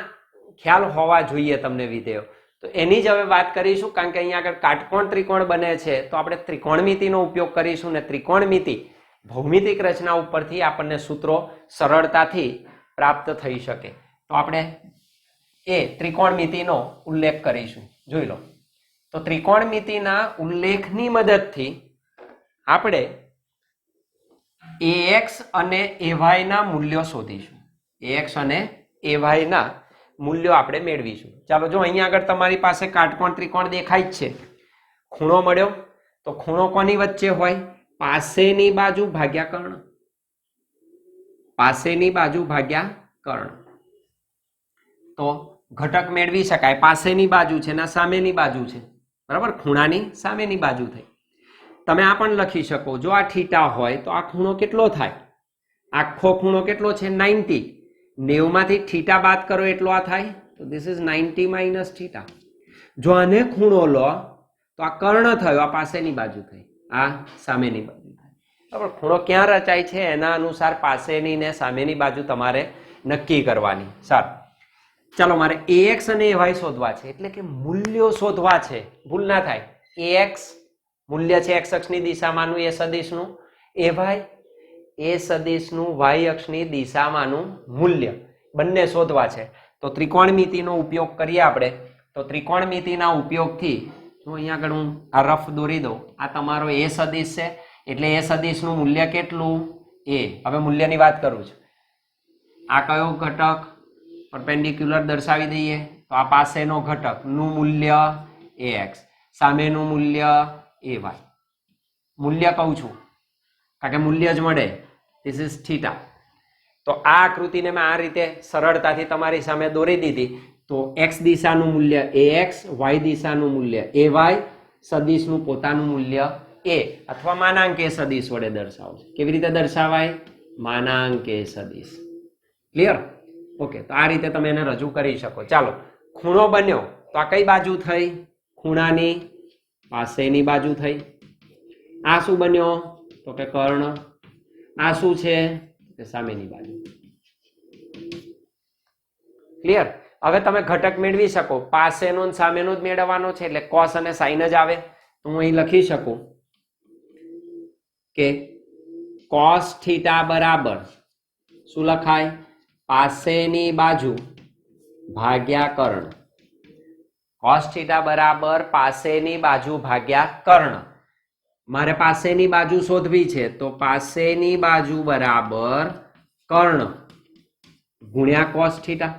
ખ્યાલ હોવા જોઈએ તમને વિધેયો. તો એની જ હવે વાત કરીશું, કારણ કે અહીંયા આગળ કાટકોણ ત્રિકોણ બને છે તો આપણે ત્રિકોણમિતિનો ઉપયોગ કરીશું. ને ત્રિકોણમિતિ ભૌમિતિક રચના ઉપરથી આપણને સૂત્રો સરળતાથી પ્રાપ્ત થઈ શકે. તો આપણે એ ત્રિકોણમિતિનો ઉલ્લેખ કરીશું. જોઈ લો. તો ત્રિકોણમિતિના ઉલ્લેખની મદદથી આપણે AX અને AY ના મૂલ્યો શોધીશું. AX અને AY ના મૂલ્યો આપણે મેળવીશું. ચાલો, જો અહીંયા આગળ તમારી પાસે કાટકોણ ત્રિકોણ દેખાય જ છે. ખૂણો મળ્યો તો ખૂણો કોની વચ્ચે હોય? પાસેની બાજુ ભાગ્યા કર્ણ. પાસેની બાજુ ભાગ્યા કર્ણ. તો ઘટક મેળવી શકાય. પાસેની બાજુ છે ને સામેની બાજુ છે. બરાબર, ખૂણાની સામેની બાજુ થઈ. તમે આ પણ લખી શકો, જો આ થીટા હોય તો આ ખૂણો કેટલો થાય? આખો ખૂણો કેટલો છે? 90. 90 માંથી થીટા બાદ કરો એટલો આ થાય, તો ધીસ ઇઝ 90 માઇનસ થીટા. જો આને ખૂણો લો તો આ કર્ણ થયો, આ પાસેની બાજુ થઈ, આ સામેની બાજુ થાય. બરાબર, ખૂણો ક્યાં રચાય છે એના અનુસાર પાસેની ને સામેની બાજુ તમારે નક્કી કરવાની. સારું, ચાલો મારે ax અને ay શોધવા છે, એટલે કે મૂલ્યો શોધવા છે. ભૂલ ના થાય. ax મૂલ્ય છે x અક્ષની દિશામાંનું એ સદિશનું, ay એ સદિશનું y અક્ષની દિશામાંનું મૂલ્ય, બંને શોધવા છે. તો ત્રિકોણમિતિનો ઉપયોગ કરીએ આપણે. તો ત્રિકોણમિતિના ઉપયોગથી જો અહીંયા આગળ હું આ રફ દોરી દઉં, આ તમારો એ સદિશ છે, એટલે એ સદિશનું મૂલ્ય કેટલું? a. હવે મૂલ્યની વાત કરું છું. આ કયો ઘટક? પરપેન્ડિક્યુલર દર્શાવી દઈએ તો આ પાસેનો ઘટકનું મૂલ્ય ax, સામેનું મૂલ્ય ay. મૂલ્ય કહું છું કારણ કે મૂલ્ય જ મળે, ધીસ ઇઝ થીટા. તો આ આકૃતિને મેં આ રીતે સરળતાથી તમારી સામે દોરી દીધી. તો x દિશાનું મૂલ્ય ax, y દિશાનું મૂલ્ય ay, સદિશનું પોતાનું મૂલ્ય a, અથવા માનાંક એ સદિશ વડે દર્શાવો. કેવી રીતે દર્શાવાય? માનાંક એ સદિશ. ક્લિયર? ઓકે, તો આ રીતે તમે એને રજૂ કરી શકો. ચાલો, ખૂણો બન્યો તો આ કઈ બાજુ થઈ? ખૂણાની પાસેની બાજુ થઈ. આ શું બન્યો? તો કે કર્ણ. આ શું છે? કે સામેની બાજુ. ક્લિયર? હવે તમે ઘટક મેળવી શકો, પાસેનો અને સામેનો જ મેળવવાનો છે, એટલે cos અને sin જ આવે. તો હું અહીં લખી શકું કે cos થીટા બરાબર શું લખાય? પાસેની બાજુ ભાગ્યા કર્ણ. cos થીટા બરાબર પાસેની બાજુ ભાગ્યા કર્ણ. મારે પાસેની બાજુ શોધવી છે, તો પાસેની બાજુ બરાબર કર્ણ ગુણ્યા cos થીટા.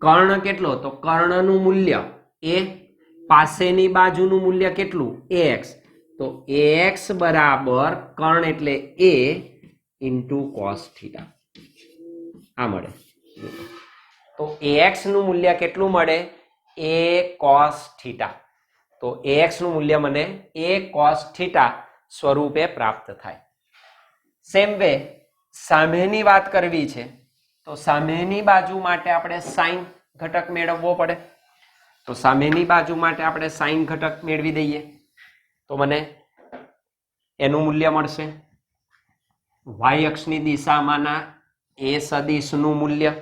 કર્ણ કેટલો? તો કર્ણનું મૂલ્ય a, પાસેની બાજુનું મૂલ્ય કેટલું? ax. તો ax બરાબર કર્ણ એટલે a ઇન્ટુ cos થીટા. આ મળે. તો ax નું મૂલ્ય કેટલું મળે? a cos theta. તો ax નું મૂલ્ય મને a cos થીટા સ્વરૂપે પ્રાપ્ત થાય. સેમ વે સામેની વાત કરવી છે, તો સામેની બાજુ માટે આપણે sin ઘટક મેળવવો પડે. તો સામેની બાજુ માટે આપણે sin ઘટક મેળવી દઈએ તો મને એનું મૂલ્ય મળશે y અક્ષની દિશામાંના એ સદિશનું મૂલ્ય.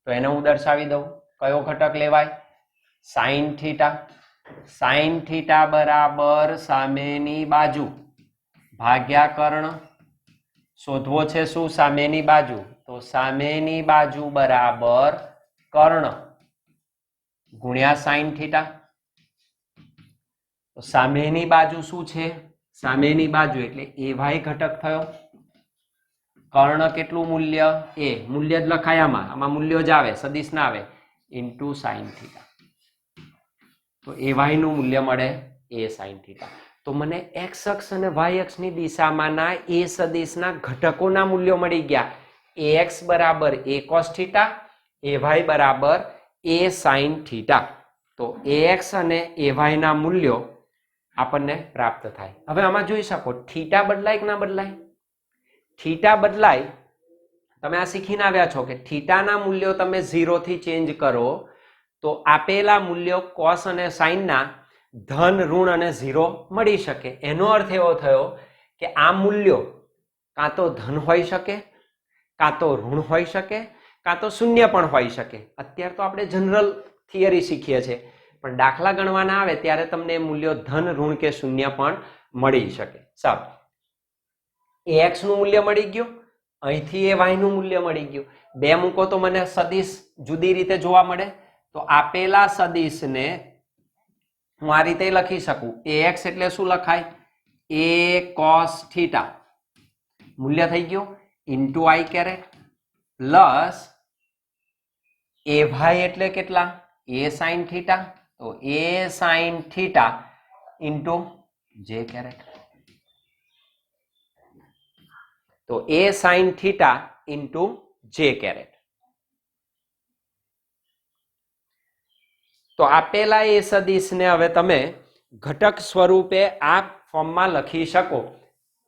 તો એને હું દર્શાવી દઉં. કયો ઘટક લેવાય? sin theta. sin થીટા બરાબર સામેની બાજુ ભાગ્યા કર્ણ. શોધવો છે શું? સામેની બાજુ. તો સામેની બાજુ બરાબર કર્ણ ગુણ્યા sin થીટા. તો સામેની બાજુ શું છે? સામેની બાજુ એટલે ay ઘટક થયો. કર્ણ કેટલું મૂલ્ય? a. મૂલ્ય જ લખાય આમાં મૂલ્યો જ આવે, સદિશ ના આવે. Into sin theta. તો ay નું મૂલ્ય મળે a sin થીટા. તો મને x અક્ષ અને y અક્ષની દિશામાંના એ સદિશના ઘટકોના મૂલ્યો મળી ગયા. ax બરાબર a cos થીટા, ay બરાબર a sin થીટા. તો ax અને ay ના મૂલ્યો આપણને પ્રાપ્ત થાય. હવે આમાં જોઈ શકો થીટા બદલાય કે ના બદલાય? થીટા બદલાય. તમે આ શીખીને આવ્યા છો કે થીટાના મૂલ્યો તમે 0 થી ચેન્જ કરો તો આપેલા મૂલ્યો cos અને sin ના ધન, ઋણ અને 0 મળી શકે. એનો અર્થ એવો થયો કે આ મૂલ્યો કાં તો ધન હોઈ શકે, કાં તો ઋણ હોઈ શકે, કાં તો શૂન્ય પણ હોઈ શકે. અત્યારે તો આપણે જનરલ થિયરી શીખીએ છીએ, પણ દાખલા ગણવાના આવે ત્યારે તમને મૂલ્યો ધન, ઋણ કે શૂન્ય પણ મળી શકે. સારું, ax નું મૂલ્ય મળી ગયું, અહીંથી ay નું મૂલ્ય મળી ગયું. બે મૂકો તો મને સદિશ જુદી રીતે જોવા મળે. તો આપેલા સદિશને હું આ રીતે લખી શકું. ax એટલે શું લખાય? a cos થીટા મૂલ્ય થઈ ગયું into i caret plus ay એટલે કેટલા? a sin theta. તો a sin theta into j caret. તો a sin theta into j caret. તો આપેલા એ સદિશને હવે તમે ઘટક સ્વરૂપે આ ફોર્મમાં લખી શકો.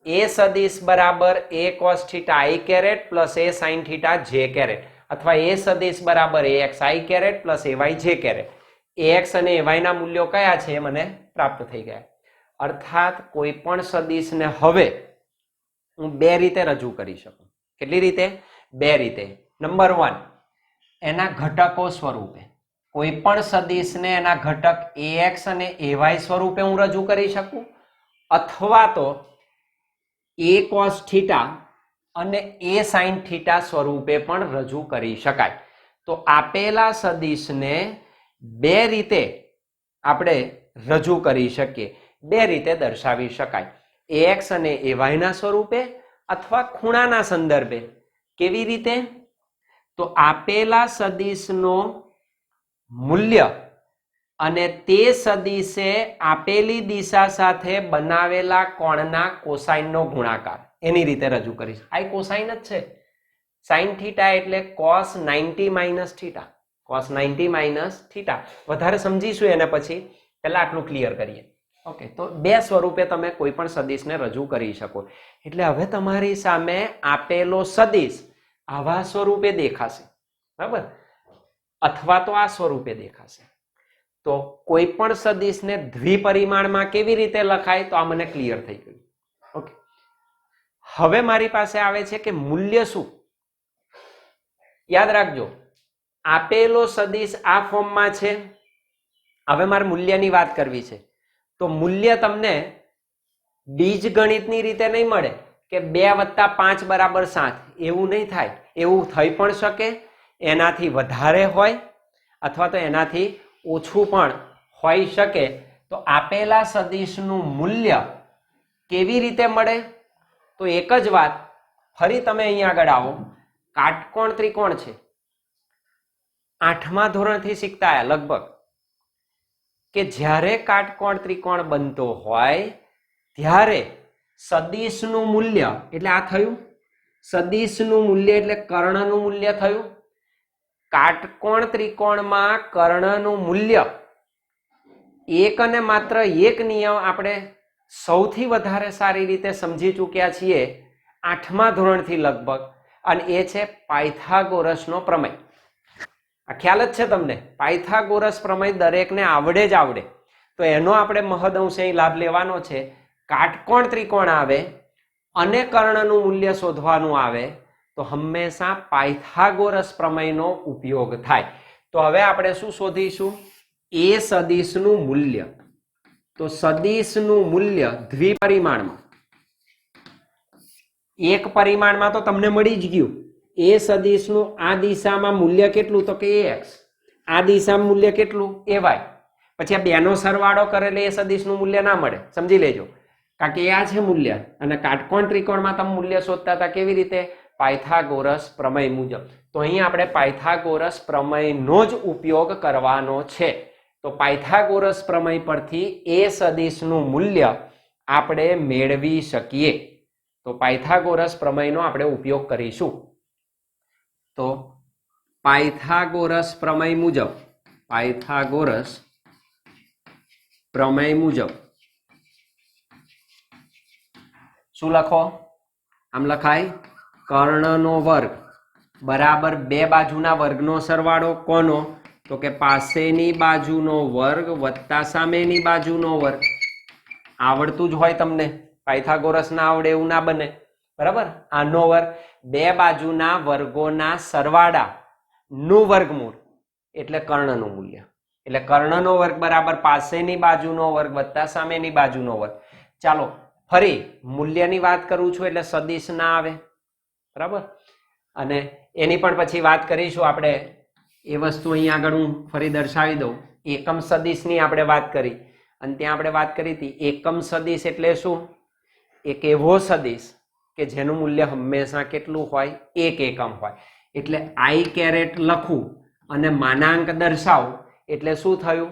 એ સદિશ બરાબર a cos θ i caret plus a sin θ j caret, અથવા એ સદિશ બરાબર ax i caret plus ay j caret. ax અને ay ના મૂલ્યો કયા છે એ મને પ્રાપ્ત થઈ ગયા. અર્થાત કોઈ પણ સદિશને હવે હું બે રીતે રજૂ કરી શકું. કેટલી રીતે? બે રીતે. નંબર 1, એના ઘટકો સ્વરૂપે. કોઈ પણ સદિશને એના ઘટક ax અને ay સ્વરૂપે હું રજૂ કરી શકું, અથવા તો a cos θ અને a sin θ સ્વરૂપે પણ રજૂ કરી શકાય. તો આપેલા સદિશને બે રીતે આપણે રજૂ કરી શકીએ, બે રીતે દર્શાવી શકાય. ax અને ay ના સ્વરૂપે અથવા ખૂણાના સંદર્ભે. કેવી રીતે? તો આપેલા સદિશનો મૂલ્ય અને તે સદિશે આપેલી દિશા સાથે બનાવેલા કોણના કોસાઇનનો ગુણાકાર, એની રીતે રજૂ કરીશ. આ કોસાઇન જ છે. sin θ એટલે cos 90 માઇનસ θ. cos 90 minus θ. વધારે સમજીશું એને પછી, પહેલા આટલું ક્લિયર કરીએ. ઓકે, તો બે સ્વરૂપે તમે કોઈ પણ સદિશને રજૂ કરી શકો. એટલે હવે તમારી સામે આપેલો સદિશ આવા સ્વરૂપે દેખાશે, બરાબર, અથવા તો આ સ્વરૂપે દેખાશે. તો કોઈ પણ સદિશને દ્વિપરિમાણમાં કેવી રીતે લખાય, તો આ મને ક્લિયર થઈ ગયું. ઓકે, હવે મારી પાસે આવે છે કે મૂલ્ય શું. યાદ રાખજો, આપેલો સદિશ આ ફોર્મમાં છે. હવે મારે મૂલ્યની વાત કરવી છે. તો મૂલ્ય તમને બીજગણિતની રીતે નહીં મળે કે 2 + 5 = 7. એવું નહીં થાય. એવું થઈ પણ શકે, એનાથી વધારે હોય અથવા તો એનાથી ઓછું પણ હોઈ શકે. તો આપેલા સદિશનું મૂલ્ય કેવી રીતે મળે? તો એક જ વાત, ફરી તમે અહીંયા આગળ આવો. કાટકોણ ત્રિકોણ છે, 8મા ધોરણથી શીખતા આયા લગભગ, કે જ્યારે કાટકોણ ત્રિકોણ બનતો હોય ત્યારે સદિશનું મૂલ્ય એટલે આ થયું. સદિશનું મૂલ્ય એટલે કર્ણનું મૂલ્ય થયું. કાટકોણ ત્રિકોણમાં કર્ણનું મૂલ્ય એક અને માત્ર એક નિયમ આપણે સૌથી વધારે સારી રીતે સમજી ચૂક્યા છીએ 8મા ધોરણથી લગભગ, અને એ છે પાયથાગોરસનો પ્રમેય. આ ખ્યાલ જ છે તમને. પાયથાગોરસ પ્રમેય દરેકને આવડે જ આવડે. તો એનો આપણે મહદઅંશે અહીં લાભ લેવાનો છે. કાટકોણ ત્રિકોણ આવે અને કર્ણનું મૂલ્ય શોધવાનું આવે તો હંમેશા પાયથાગોરસ પ્રમેયનો ઉપયોગ થાય. તો હવે આપણે શું શોધીશું? એ સદિશનું મૂલ્ય. તો સદિશનું મૂલ્ય દ્વિપરિમાણમાં, એક પરિમાણમાં તો તમને મળી જ ગયું. એ સદિશનું આ દિશામાં મૂલ્ય કેટલું? તો કે ax. આ દિશામાં મૂલ્ય કેટલું? ay. પછી આ બેનો સરવાળો કરેલે એ સદિશનું મૂલ્ય ના મળે, સમજી લેજો. કારણ કે આ છે મૂલ્ય, અને કાટકોણ ત્રિકોણમાં તમે મૂલ્ય શોધતા હતા કેવી રીતે? પાયથાગોરસ પ્રમેય મુજબ. તો અહીં આપણે પાયથાગોરસ પ્રમેયનો જ ઉપયોગ કરવાનો છે. તો પાયથાગોરસ પ્રમેય પરથી એ સદિશનું મૂલ્ય આપણે મેળવી શકીએ. તો પાયથાગોરસ પ્રમેયનો આપણે ઉપયોગ કરીશું. તો પાયથાગોરસ પ્રમેય મુજબ, પાયથાગોરસ પ્રમેય મુજબ શું લખો? આમ લખાય, કર્ણનો વર્ગ બરાબર બે બાજુના વર્ગનો સરવાળો. કોનો? તો કે પાસેની બાજુનો વર્ગ વત્તા સામેની બાજુનો વર્ગ. આવડતું જ હોય તમને, પાયથાગોરસ ના આવડે એવું ના બને, બરાબર. આનો વર્ગ, બે બાજુના વર્ગોના સરવાળા નું વર્ગમૂળ એટલે કર્ણનું મૂલ્ય. એટલે કર્ણનો વર્ગ બરાબર પાસેની બાજુનો વર્ગ વત્તા સામેની બાજુનો વર્ગ. ચાલો ફરી મૂલ્યની વાત કરું છું એટલે સદિશ ના આવે, બરાબર. અને એની પણ પછી વાત કરીશું આપણે. એ વસ્તુ અહીં આગળ હું ફરી દર્શાવી દઉં. એકમ સદિશની આપણે વાત કરી, અને ત્યાં આપણે વાત કરી હતી એકમ સદિશ એટલે શું? એક એવો સદિશ કે જેનું મૂલ્ય હંમેશા કેટલું હોય? 1 એકમ હોય. એટલે i કેરેટ લખું અને માનાંક દર્શાવું એટલે શું થયું?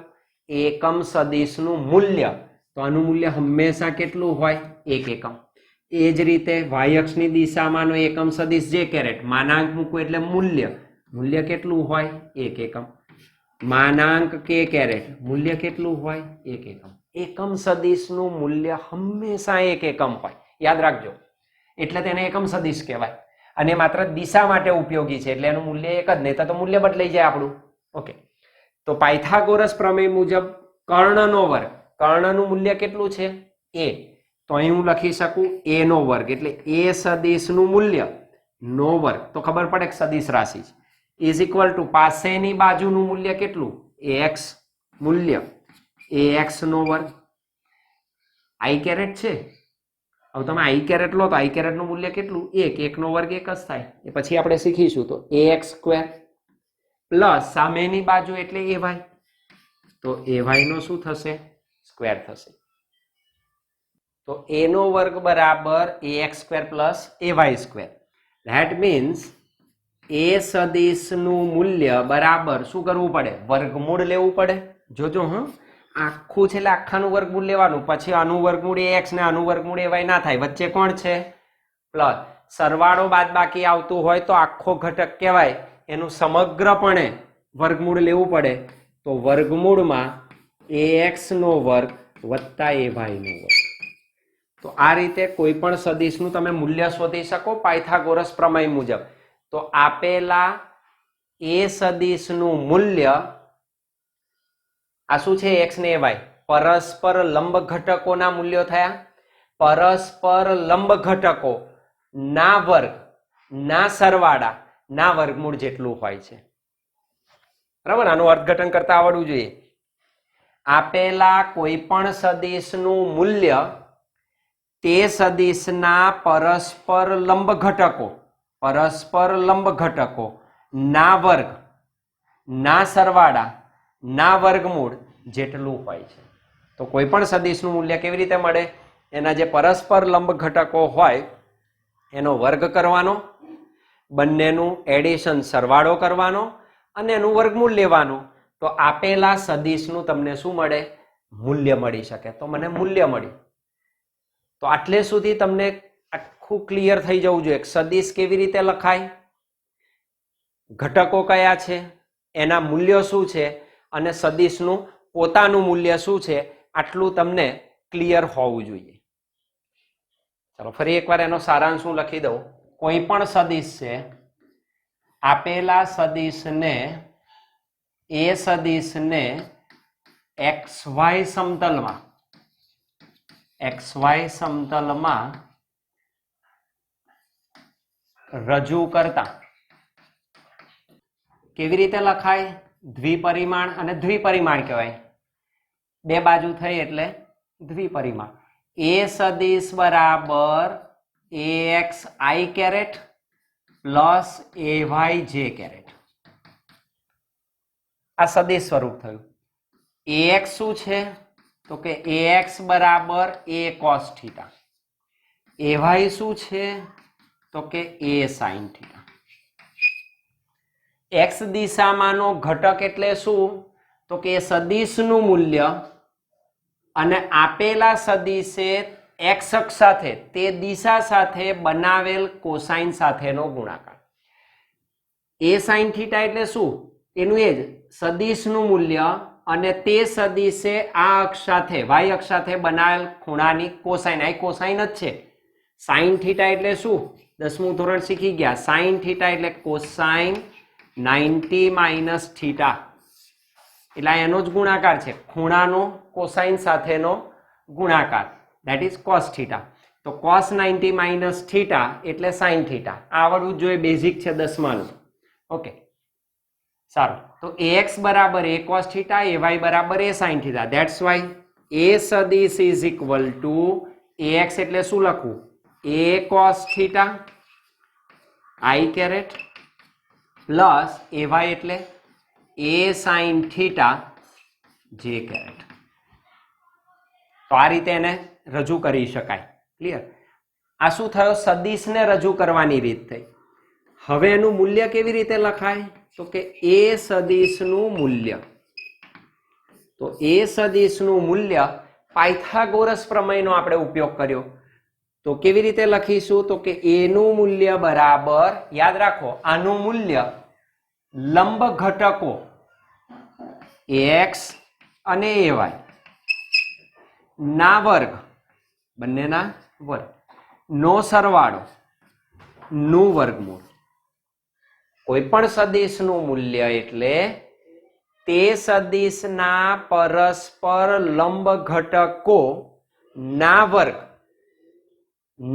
એકમ સદિશનું મૂલ્ય. તો આનું મૂલ્ય હંમેશા કેટલું હોય? 1 એકમ. એ જ રીતે y અક્ષની દિશામાંનો એકમ સદિશ j કેરેટ, માનાંક મૂકવું એટલે મૂલ્ય. મૂલ્ય કેટલું હોય? 1 એકમ. માનાંક કે કેરેટ મૂલ્ય કેટલું હોય? 1 એકમ. એકમ સદિશનું મૂલ્ય હંમેશા 1 એકમ હોય, યાદ રાખજો. એટલે તેને એકમ સદિશ કહેવાય. અને માત્ર દિશા માટે ઉપયોગી છે, એટલે એનું મૂલ્ય એક જ, નહીં તો મૂલ્ય બદલાઈ જાય આપણું. ઓકે, તો પાયથાગોરસ પ્રમેય મુજબ કર્ણનો વર્ગ, કર્ણનું મૂલ્ય કેટલું છે? a. તો અહીં હું લખી શકું a નો વર્ગ, એટલે a સદિશનું મૂલ્ય નો વર્ગ, તો ખબર પડે કે સદિશ રાશિ છે, ઇઝ ઇક્વલ ટુ પાસેની બાજુનું મૂલ્ય કેટલું? ax, મૂલ્ય ax નો વર્ગ. i કેરેટ છે, હવે તમે i કેરેટ લો તો i કેરેટનું મૂલ્ય કેટલું? 1. 1 નો વર્ગ 1 જ થાય. એ પછી આપણે શીખીશું. તો ax સ્ક્વેર પ્લસ સામેની બાજુ એટલે ay, તો ay નો શું થશે? સ્ક્વેર થશે. તો a નો વર્ગ બરાબર ax square plus ay square. That means a સદિશનું મૂલ્ય બરાબર શું કરવું પડે? વર્ગમૂળ લેવું પડે. જોજો હા, આખું છે એટલે આખાનું વર્ગમૂળ લેવાનું, પછી આનું વર્ગમૂળ ax ને આનું વર્ગમૂળ ay ના થાય. વચ્ચે કોણ છે? પ્લસ. સરવાળો બાદ બાકી આવતું હોય તો આખો ઘટક કહેવાય, એનું સમગ્રપણે વર્ગમૂળ લેવું પડે. તો વર્ગમૂળમાં ax નો વર્ગ વત્તા ay નો વર્ગ. તો આ રીતે કોઈ પણ સદિશનું તમે મૂલ્ય શોધી શકો પાયથાગોરસ પ્રમેય મુજબ. તો આપેલા a સદિશનું મૂલ્ય આ શું છે? x ને y પરસ્પર લંબ ઘટકોના મૂલ્યો થયા. પરસ્પર લંબ ઘટકો ના વર્ગ ના સરવાળા ના વર્ગમૂળ જેટલું હોય છે. બરાબર, આનું અર્થઘટન કરતા આવડવું જોઈએ. આપેલા કોઈ પણ સદિશનું મૂલ્ય તે સદિશના પરસ્પર લંબ ઘટકો ના વર્ગ ના સરવાળા ના વર્ગમૂળ જેટલું હોય છે. તો કોઈ પણ સદિશનું મૂલ્ય કેવી રીતે મળે? એના જે પરસ્પર લંબ ઘટકો હોય એનો વર્ગ કરવાનો, બંનેનું એડિશન સરવાળો કરવાનો અને એનું વર્ગમૂળ લેવાનું. તો આપેલા સદિશનું તમને શું મળે? મૂલ્ય મળી શકે. તો મને મૂલ્ય મળ્યું. તો આટલે સુધી તમને આખું ક્લિયર થઈ જવું જોઈએ. સદિશ કેવી રીતે લખાય, ઘટકો કયા છે, એના મૂલ્યો શું છે અને સદિશનું પોતાનું મૂલ્ય શું છે, આટલું તમને ક્લિયર હોવું જોઈએ. ચાલો ફરી એકવાર એનો સારાંશ હું લખી દઉં. કોઈ પણ સદિશ છે, આપેલા સદિશને એ સદિશને XY સમતલમાં રજૂ કરતા કેવી રીતે લખાય? દ્વિપરિમાણ અને દ્વિપરિમાણ કહેવાય. બે બાજુ થઈ એટલે દ્વિપરિમાણ. એ સદિશ બરાબર ax i caret plus ay j caret. આ સદિશ સ્વરૂપ થયું. ax શું છે? તો કે ax બરાબર a cos થીટા. ay શું છે? તો કે a sin થીટા. x દિશામાંનો ઘટક એટલે શું? તો કે સદિશનું મૂલ્ય અને આપેલા સદિશે x અક્ષ સાથે તે દિશા સાથે બનાવેલ કોસાઇન સાથેનો ગુણાકાર. a sin થીટા એટલે શું? એનું એ જ સદિશનું મૂલ્ય અને તે સદિશે આ અક્ષ સાથે y અક્ષ સાથે બનાવેલ ખૂણાની કોસાઇન. આ કોસાઇન જ છે. sin થીટા એટલે શું? 10મું ધોરણ શીખી ગયા. sin થીટા એટલે કોસાઇન 90 માઇનસ થીટા, એટલે એનો જ ગુણાકાર છે. ખૂણાનો કોસાઇન સાથેનો ગુણાકાર, ધેટ ઇઝ cos થીટા. તો cos 90 માઇનસ થીટા એટલે sin થીટા. આવડવું જોઈએ, બેઝિક છે 10માનું. ઓકે, સારું. તો ax બરાબર a cos થીટા, ay બરાબર a sin theta. That's why a સદિશ ઇઝ ઇક્વલ ટુ ax એટલે શું લખવું? a cos theta i caret plus ay એટલે a sin theta j caret. તો આ રીતે એને રજૂ કરી શકાય. ક્લિયર? આ શું થયો? સદિશને રજૂ કરવાની રીત થઈ. હવે એનું મૂલ્ય કેવી રીતે લખાય? તો કે a સદિશનું મૂલ્ય. તો a સદિશનું મૂલ્ય પાયથાગોરસ પ્રમેયનો આપણે ઉપયોગ કર્યો. તો કેવી રીતે લખીશું? તો કે a નું મૂલ્ય બરાબર, યાદ રાખો, આનું મૂલ્ય લંબ ઘટકો ax અને ay ના વર્ગ, બંનેના વર્ગ નો સરવાળો નું વર્ગમૂળ. કોઈ પણ સદિશનું મૂલ્ય એટલે તે સદિશના પરસ્પર લંબ ઘટકો ના વર્ગ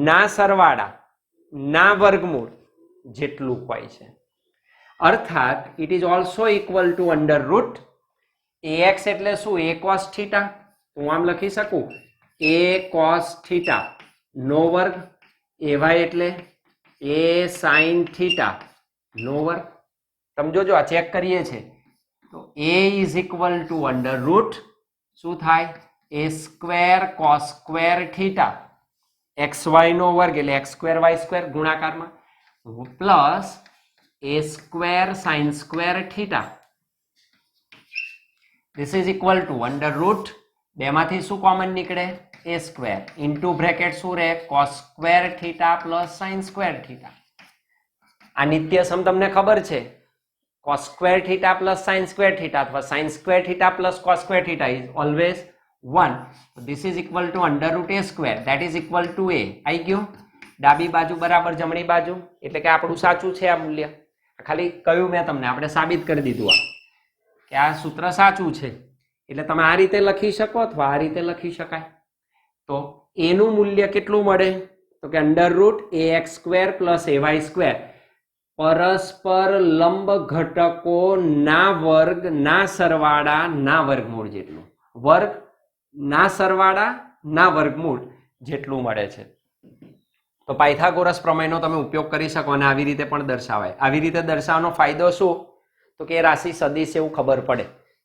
ના સરવાળા ના વર્ગમૂળ જેટલું હોય છે. અર્થાત it is also equal to under route ax એટલે શું? a cos theta. હું આમ લખી શકું a cos થીટા નો વર્ગ, ay એટલે a sin થીટા નો વર્ગ. સમજો, જો આ ચેક કરીએ છે તો a is equal two under route શું થાય? a square cos square theta xy નો વર્ગ એટલે x સ્ક્વેર y સ્ક્વેર ગુણાકારમાં plus a square sin square theta. This is equal to under route બેમાંથી શું કોમન નીકળે? a સ્ક્વેર ઇન્ટુ બ્રેકેટ શું રહે? cos square theta plus sin square theta. આ નિત્ય સમ તમને ખબર છે, cos square theta plus sin square theta અથવા sin square theta plus cos square theta is always 1. This is equal to under route a square that is equal to a. આવી ગયું? ડાબી બાજુ બરાબર જમણી બાજુ એટલે કે આપણું સાચું છે આ મૂલ્ય. ખાલી કહ્યું મેં તમને, આપણે સાબિત કરી દીધું કે આ સૂત્ર સાચું છે. એટલે તમે આ રીતે લખી શકો અથવા આ રીતે લખી શકાય. તો a નું મૂલ્ય કેટલું મળે? તો કે under route ax square plus ay square પરસ્પર લંબ ઘટકો ના વર્ગ ના સરવાળા ના વર્ગમૂળ જેટલું. વર્ગ ના સરવાળા ના વર્ગમૂળ જેટલું મળે છે. તો પાયથાગોરસ પ્રમેયનો તમે ઉપયોગ કરી શકો અને આવી રીતે પણ દર્શાવાય. આવી રીતે દર્શાવવાનો ફાયદો શું? તો કે રાશિ સદિશ એવું ખબર પડે.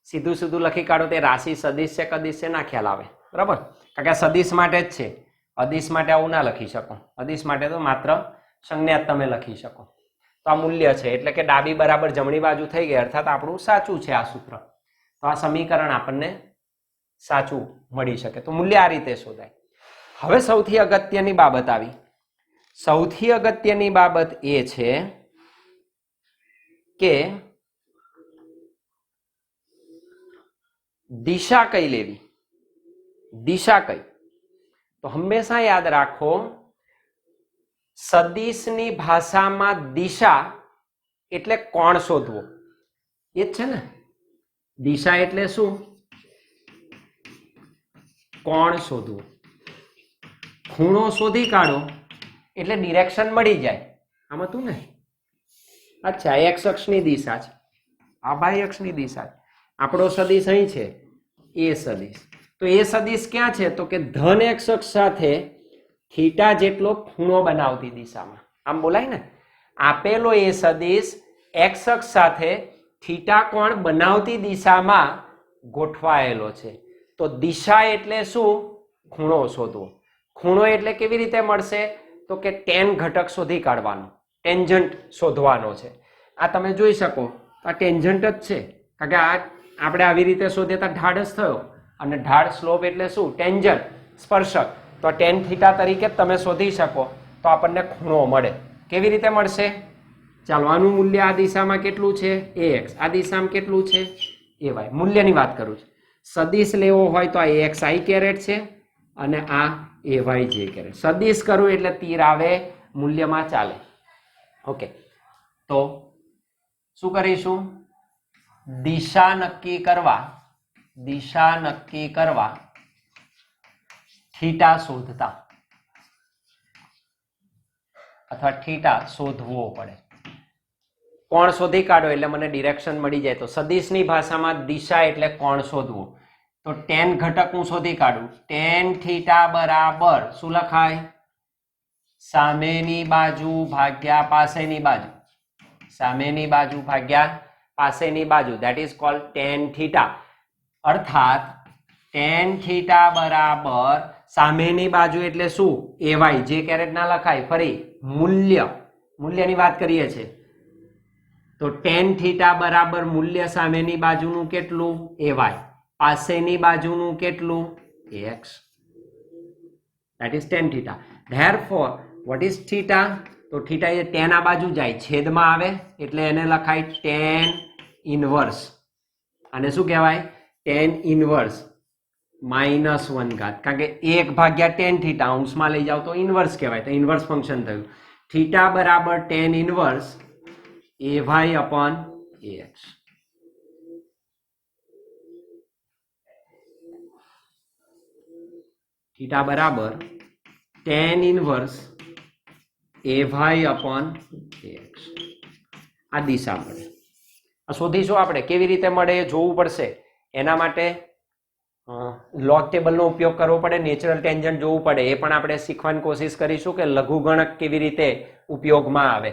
સીધું સીધું લખી કાઢો તે રાશિ સદિશ છે કદિશ છે ના ખ્યાલ આવે. બરાબર? કારણ કે આ સદિશ માટે જ છે, અદિશ માટે આવું ના લખી શકો. અદિશ માટે તો માત્ર સંજ્ઞા તમે લખી શકો. તો આ મૂલ્ય છે એટલે કે ડાબી બરાબર જમણી બાજુ થઈ ગઈ, અર્થાત આપણું સાચું છે આ સૂત્ર. તો આ સમીકરણ આપણને સાચું મળી શકે. તો મૂલ્ય આ રીતે શોધાય. હવે સૌથી અગત્યની બાબત આવી. સૌથી અગત્યની બાબત એ છે કે દિશા કઈ લેવી. દિશા કઈ? તો હંમેશા યાદ રાખો, સદિશની ભાષામાં દિશા એટલે કોણ શોધવો એ જ છે ને. દિશા એટલે શું? કોણ શોધવું. ખૂણો શોધી કાઢો એટલે ડિરેક્શન મળી જાય. આમાં તું ને અચ્છા એક્સ અક્ષની દિશા છે, આ વાય અક્ષની દિશા છે. આપણો સદિશ અહીં છે એ સદિશ. તો એ સદિશ ક્યાં છે? તો કે ધન એક્સ અક્ષ સાથે થીટા જેટલો ખૂણો બનાવતી દિશામાં. આમ બોલાય ને, આપેલો એ સદિશ એક્સ અક્ષ સાથે થીટા કોણ બનાવતી દિશામાં ગોઠવાયેલો છે. તો દિશા એટલે શું? ખૂણો શોધવો. ખૂણો એટલે કેવી રીતે મળશે? તો કે ટેન ઘટક શોધી કાઢવાનો, ટેન્જન્ટ શોધવાનો છે. આ તમે જોઈ શકો આ ટેન્જન્ટ જ છે, કારણ કે આ આપણે આવી રીતે શોધીએ તો ઢાળ જ થયો, અને ઢાળ સ્લોપ એટલે શું? ટેન્જન્ટ, સ્પર્શક. તો ટેન થીટા તરીકે તમે શોધી શકો તો આપણને ખૂણો મળે. કેવી રીતે મળશે? ચાલો, આનું મૂલ્ય આ દિશામાં કેટલું છે? ax. આ દિશામાં કેટલું છે? ay. મૂલ્યની વાત કરું છું. સદિશ લેવો હોય તો આ ax i કેરેટ છે અને આ ay j કેરેટ. સદિશ કરું એટલે તીર આવે મૂલ્યમાં ચાલે. ઓકે, તો શું કરીશું? દિશા નક્કી કરવા થીટા શોધતા અથવા થીટા શોધવો પડે. કોણ શોધી કાઢો એટલે મને ડિરેક્શન મળી જાય. તો સદિશની ભાષામાં દિશા એટલે કોણ શોધવું. તો ટેન ઘટક હું શોધી કાઢું. ટેન થીટા બરાબર શું લખાય? સામેની બાજુ ભાગ્યા પાસેની બાજુ. સામેની બાજુ ભાગ્યા પાસેની બાજુ, that is called ten theta. અર્થાત ટેન થીટા બરાબર સામેની બાજુ એટલે શું? ay. જે કેરેટ ના લખાય. ફરી મૂલ્યની વાત કરીએ છીએ તો ટેન થીટા બરાબર મૂલ્ય સામેની બાજુનું કેટલું? ay. પાસેની બાજુનું કેટલું? ax. that is tan theta. therefore what is theta? તો theta એ tan આ બાજુ જાય, છેદમાં આવે એટલે એને લખાય tan ઇન્વર્સ. આને શું કહેવાય? tan ઇનવર્સ -1 ઘાત, કારણ કે 1 ભાગ્યા tan થીટા અંશમાં લઈ જાવ તો ઇનવર્સ કહેવાય, તો ઇનવર્સ ફંક્શન થયું. થીટા બરાબર tan inverse ay upon ax. Theta બરાબર tan inverse ay upon ax. આ દિશા મળે. આ શોધીશું આપણે. કેવી રીતે મળે એ જોવું પડશે. એના માટે લોગ ટેબલનો ઉપયોગ કરવો પડે, નેચરલ ટેન્જન્ટ જોવું પડે. એ પણ આપણે શીખવાની કોશિશ કરીશું કે લઘુગણક કેવી રીતે ઉપયોગમાં આવે.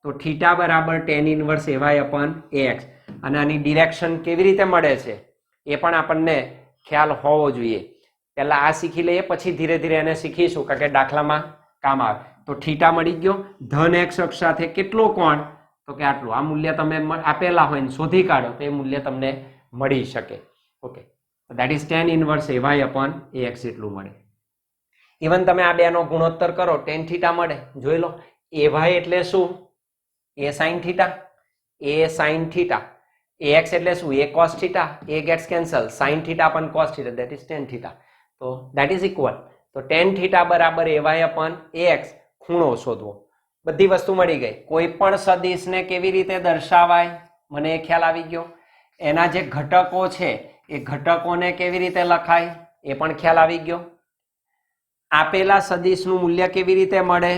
તો થીટા બરાબર tan inverse ay upon ax, અને આની ડિરેક્શન કેવી રીતે મળે છે એ પણ આપણને ખ્યાલ હોવો જોઈએ. પહેલા આ શીખી લઈએ, પછી ધીરે ધીરે એને શીખીશું, કારણ કે દાખલામાં કામ આવે. તો થીટા મળી ગયો. ધન x અક્ષ સાથે કેટલો કોણ? તો કે આટલું. આ મૂલ્ય તમે આપેલા હોય ને શોધી કાઢો તો એ મૂલ્ય તમને મળી શકે. Okay, that is tan inverse ay upon ax એટલું મળે. ઇવન તમે આ બેનો ગુણોત્તર કરો, tan થીટા મળે. જોઈ લો, ay એટલે શું? a sin theta, a sin theta. ax એટલે શું? a cos theta. a gets cancel. sin theta upon cos theta, that is tan theta. તો that is equal. તો tan થીટા બરાબર ay upon ax. ખૂણો શોધવો. બધી વસ્તુ મળી ગઈ. કોઈ પણ સદિશને કેવી રીતે દર્શાવાય મને એ ખ્યાલ આવી ગયો. એના જે ઘટકો છે એ ઘટકોને કેવી રીતે લખાય એ પણ ખ્યાલ આવી ગયો. આપેલા સદિશનું મૂલ્ય કેવી રીતે મળે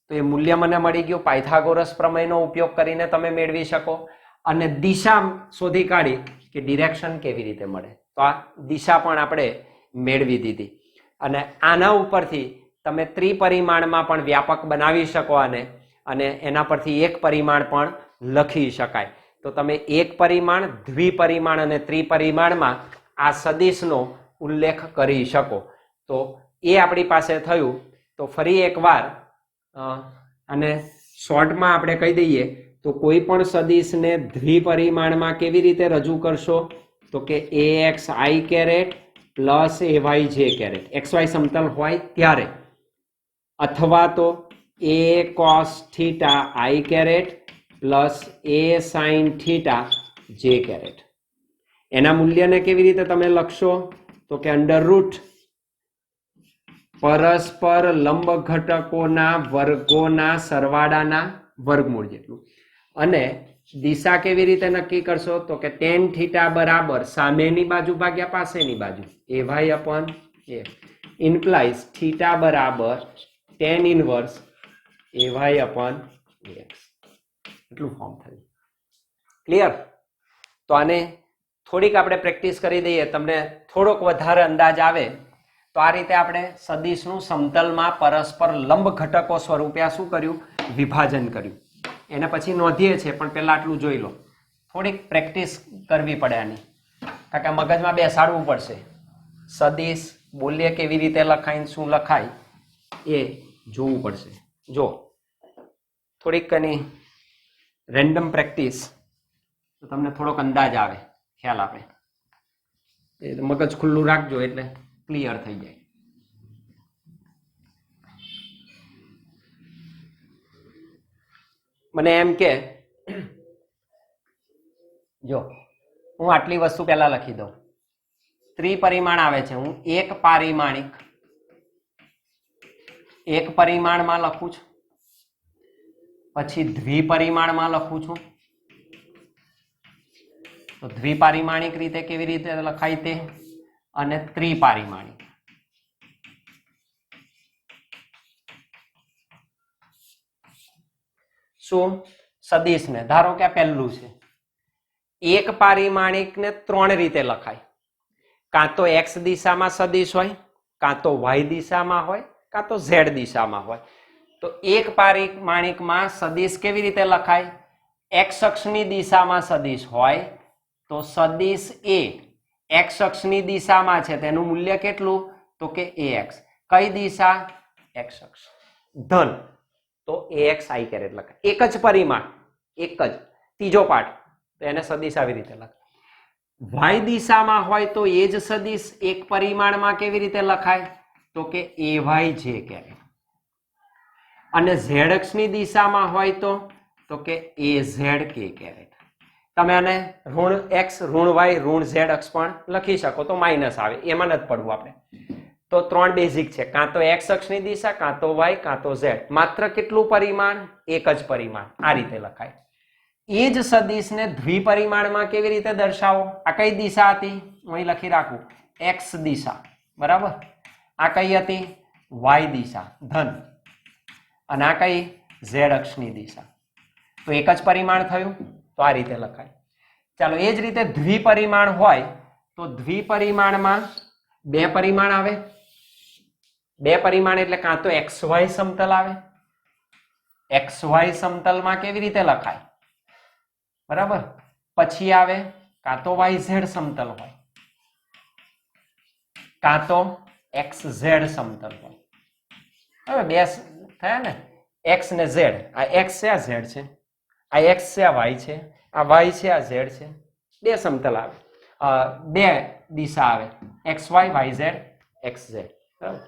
તો એ મૂલ્ય મને મળી ગયું. પાયથાગોરસ પ્રમેયનો ઉપયોગ કરીને તમે મેળવી શકો. અને દિશા શોધી કાઢી કે ડિરેક્શન કેવી રીતે મળે, તો આ દિશા પણ આપણે મેળવી દીધી. અને આના ઉપરથી તમે ત્રિપરિમાણમાં પણ વ્યાપક બનાવી શકો અને એના પરથી એક પરિમાણ પણ લખી શકાય. તો તમે એક પરિમાણ, દ્વિપરિમાણ અને ત્રિપરિમાણમાં આ સદિશનો ઉલ્લેખ કરી શકો. તો એ આપણી પાસે થયું. તો ફરી એકવાર અને શોર્ટમાં આપણે કહી દઈએ તો કોઈ પણ સદિશને દ્વિપરિમાણમાં કેવી રીતે રજૂ કરશો તો કે ax i caret plus ay j caret xy સમતલ હોય ત્યારે, અથવા તો a cos theta i caret plus a sin theta j caret. એના મૂલ્યને કેવી રીતે તમે લખશો તો કે અંડર રૂટ પરસ્પર લંબ ઘટકોના વર્ગોના સરવાળાના વર્ગમૂળ જેટલું. અને દિશા કેવી રીતે નક્કી કરશો તો કે tan થીટા બરાબર સામેની બાજુ ભાગ્યા પાસેની બાજુ ay upon a implies theta બરાબર tan inverse ay upon ax. એટલું ફોર્મ થયું. ક્લિયર? તો આને થોડીક આપણે પ્રેક્ટિસ કરી દઈએ, તમને થોડોક વધારે અંદાજ આવે. તો આ રીતે આપણે સદિશનું સમતલમાં પરસ્પર લંબ ઘટકો સ્વરૂપે આ શું કર્યું? વિભાજન કર્યું. એને પછી નોંધીએ છીએ, પણ પહેલા આટલું જોઈ લો. થોડીક પ્રેક્ટિસ કરવી પડે આની, કારણ કે મગજમાં બેસાડવું પડશે. સદિશ બોલીએ કેવી રીતે લખાય, શું લખાય એ જોવું પડશે. જો થોડીક એની રેન્ડમ પ્રેક્ટિસ તો તમને થોડોક અંદાજ આવે, ખ્યાલ આપે. મગજ ખુલ્લું રાખજો એટલે ક્લિયર થઈ જાય. મને એમ કે જો હું આટલી વસ્તુ પહેલા લખી દઉં. ત્રિપરિમાણ આવે છે, હું એક પરિમાણમાં લખું છું, પછી દ્વિપરિમાણમાં લખું છું. તો દ્વિપારિમાણિક રીતે કેવી રીતે લખાય તે, અને ત્રિપારિમાણિક. શું? સદિશને ધારો કે આ પહેલું છે. એક પારિમાણિક ને ત્રણ રીતે લખાય. કાં તો x દિશામાં સદિશ હોય, કાં તો y દિશામાં હોય, કાં તો z દિશામાં હોય. તો એક પારિમાણિકમાં સદિશ કેવી રીતે લખાય? x અક્ષની દિશામાં સદિશ હોય તો સદિશ એ x અક્ષની દિશામાં છે, તેનું મૂલ્ય કેટલું તો કે ax. કઈ દિશા? x અક્ષ. ધન તો ax i કેરેટ લખાય. એક જ પરિમાણ, એક જ ત્રીજો પાઠ, તો એને સદિશ આવી રીતે લખાય. y દિશામાં હોય તો એ જ સદિશ એક પરિમાણમાં કેવી રીતે લખાય તો કે ay j કેરેટ. અને z અક્ષની દિશામાં હોય તો કે az k કેરેટ. તમે આને ઋણ x ઋણ y ઋણ z અક્ષ પણ લખી શકો તો માઇનસ આવે, એમાં નથી પડવું આપણે. તો 3 બેઝિક છે, કાં તો x અક્ષની દિશા, કાં તો y, કાં તો z. માત્ર કેટલું પરિમાણ? એક જ પરિમાણ. આ રીતે લખાય. એ જ સદિશને દ્વિપરિમાણમાં કેવી રીતે દર્શાવો? આ કઈ દિશા હતી? હું અહીં લખી રાખું, x દિશા, બરાબર. આ કઈ હતી? y દિશા, ધન. અને આ કઈ? z અક્ષની દિશા. તો એક જ પરિમાણ થયું, તો આ રીતે લખાય. ચાલો, એ જ રીતે દ્વિપરિમાણ હોય તો દ્વિપરિમાણમાં 2 પરિમાણ આવે. 2 પરિમાણ એટલે કાં તો xy સમતલ આવે. xy સમતલમાં કેવી રીતે લખાય? બરાબર. પછી આવે કાં તો yz સમતલ હોય, કાં તો xz સમતલ હોય. હવે 2 થયા ને, x ને z. આ x છે, આ z છે. આ x છે, આ y છે. આ y છે, આ z છે. 2 સમતલ આવે, 2 દિશા આવે, xy yz xz. બરાબર.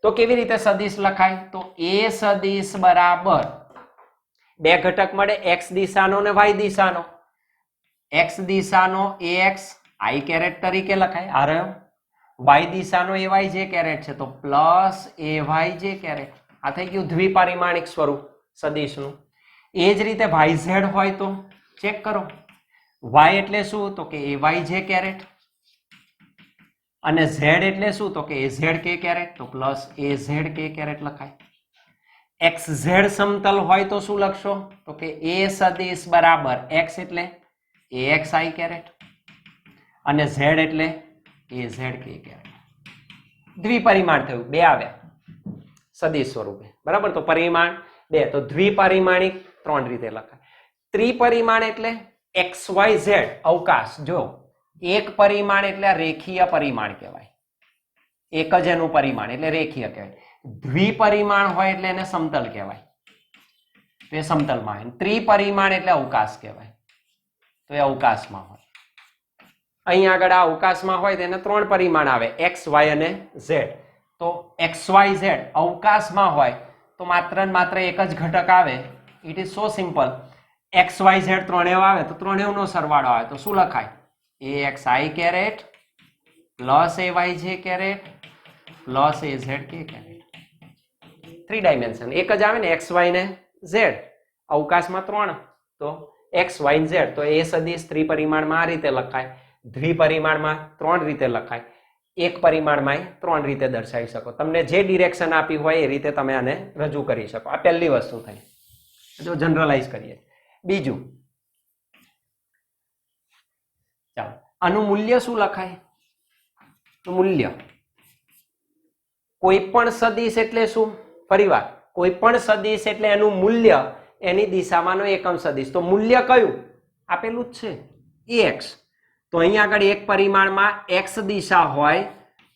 તો કેવી રીતે સદિશ લખાય? તો એ સદિશ બરાબર 2 ઘટક મળે, x દિશાનો ને y દિશાનો. x દિશાનો ax i કેરેટ તરીકે લખાય, આ રહ્યો. y દિશાનો ay j કેરેટ છે, તો પ્લસ ay j કેરેટ. આ થઈ ગયું દ્વિપરિમાણિક સ્વરૂપ સદિશનું. એ જ રીતે yz હોય તો ચેક કરો. y એટલે શું? તો કે ay j કેરેટ. અને z એટલે શું? તો કે az k કેરેટ, તો પ્લસ az k કેરેટ લખાય. xz સમતલ હોય તો શું લખશો? તો કે a સદિશ બરાબર x એટલે axi કેરેટ અને z એટલે az k કેરેટ. દ્વિપરિમાણ થયું, 2 આવ્યા સદિશ સ્વરૂપે, બરાબર. તો પરિમાણ 2, તો દ્વિપરિમાણિક 3 રીતે લખાય. ત્રિપરિમાણ એટલે xyz અવકાશ. જો એક પરિમાણ એટલે રેખીય પરિમાણ કહેવાય, એક જ એનું પરિમાણ એટલે રેખીય કહેવાય. દ્વિપરિમાણ હોય એટલે એને સમતલ કહેવાય, તો એ સમતલમાં આવે. ત્રિપરિમાણ એટલે અવકાશ કહેવાય, તો એ અવકાશમાં હોય. અહીં આગળ આ અવકાશમાં હોય તેને 3 પરિમાણ આવે, x y અને z. તો xyz અવકાશમાં હોય તો માત્ર ને માત્ર એક જ ઘટક આવે. It is so simple. xyz ત્રણેય આવે તો ત્રણેયનો સરવાળો આવે તો શું લખાય? axi caret plus ayj caret plus az k caret. 3 dimension એક જ આવે ને, x y ને z. અવકાશમાં 3, તો x y z. તો એ સદિશ ત્રિપરિમાણમાં આ રીતે લખાય, દ્વિપરિમાણમાં 3 રીતે લખાય, એક પરિમાણમાં 3 રીતે દર્શાવી શકો. તમને જે ડિરેક્શન આપી હોય એ રીતે તમે આને રજૂ કરી શકો. આ પહેલી વસ્તુ થઈ. જો જનરલાઇઝ કરીએ. બીજું, ચાલો, આનું મૂલ્ય શું લખાય? તો મૂલ્ય કોઈ પણ સદિશ એટલે શું? ફરીવાર, કોઈ પણ સદિશ એટલે એનું મૂલ્ય એની દિશામાંનો એકમ સદિશ. તો મૂલ્ય કયું? આપેલું જ છે, ax. તો અહીં આગળ એક પરિમાણમાં x દિશા હોય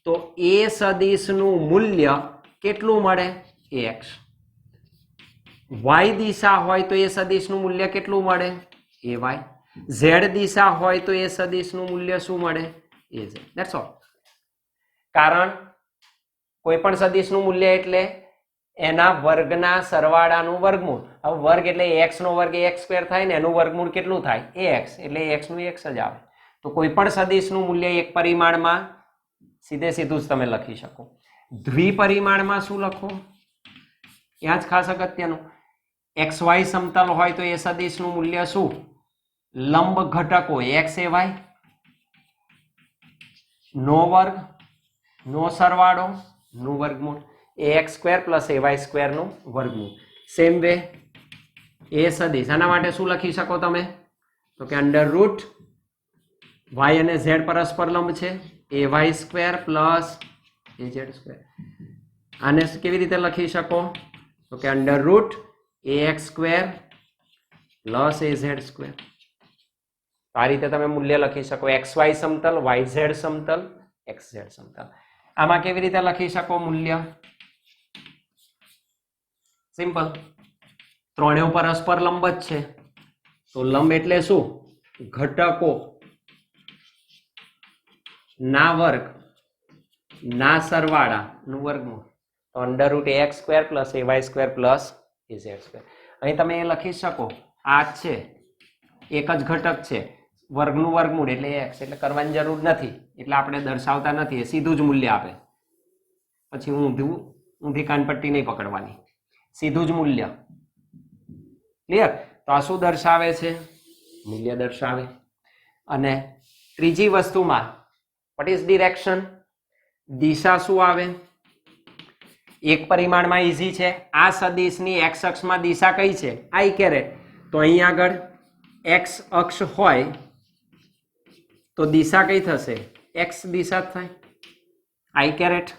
તો એ સદિશનું મૂલ્ય કેટલું મળે? ax. y દિશા હોય તો એ સદિશનું મૂલ્ય કેટલું મળે? ay. z દિશા હોય તો એ સદિશનું મૂલ્ય શું મળે? az. That's all. કારણ કોઈ પણ સદિશનું મૂલ્ય એટલે એના વર્ગના સરવાળાનું વર્ગમૂળ. હવે વર્ગ એટલે x નો વર્ગ x સ્ક્વેર થાય ને, એનું વર્ગમૂળ કેટલું થાય? ax. એટલે x નું x જ આવે. તો કોઈ પણ સદિશનું મૂલ્ય એક પરિમાણમાં સીધે સીધું જ તમે લખી શકો. દ્વિપરિમાણમાં શું લખો? ત્યાં જ ખાસ અગત્યનું. xy સમતલ હોય તો એ સદિશનું મૂલ્ય શું? લંબ ઘટકો x ay નો વર્ગ નો સરવાળો નું વર્ગમૂળ, ax square plus ay square નું વર્ગમૂળ. સેમ વે એ સદિશ, આના માટે શું લખી શકો તમે? તો કે અંડર રૂટ y અને z પરસ્પર લંબ છે, ay square plus az square. આને કેવી રીતે લખી શકો? તો કે under route ax square plus az square. આ રીતે તમે મૂલ્ય લખી શકો. xy સમતલ, yz સમતલ, xz સમતલ. આમાં કેવી રીતે લખી શકો મૂલ્ય? સિમ્પલ. ત્રણેય પરસ્પર લંબ જ છે, તો લંબ એટલે શું? ઘટકો ના વર્ગ ના સરવાળા નું વર્ગમૂળ. તો under route ax square plus ay square plus az square. અહીં તમે એ લખી શકો, આ છે એક જ ઘટક છે, વર્ગનું વર્ગમૂળ એટલે x, એટલે કરવાની જરૂર નથી, એટલે આપણે દર્શાવતા નથી, એ સીધું જ મૂલ્ય આપે. પછી ઊંધી કાનપટ્ટી નહીં પકડવાની, સીધું જ મૂલ્ય. ક્લિયર? તો આ શું દર્શાવે છે? મૂલ્ય દર્શાવે. અને ત્રીજી વસ્તુમાં વોટ ઇઝ ડિરેક્શન? દિશા શું આવે? એક પરિમાણમાં ઈઝી છે. આ સદિશની x અક્ષમાં દિશા કઈ છે? i caret. તો અહીં આગળ x અક્ષ હોય તો દિશા કઈ થશે? x દિશા થાય, i કેરેટ.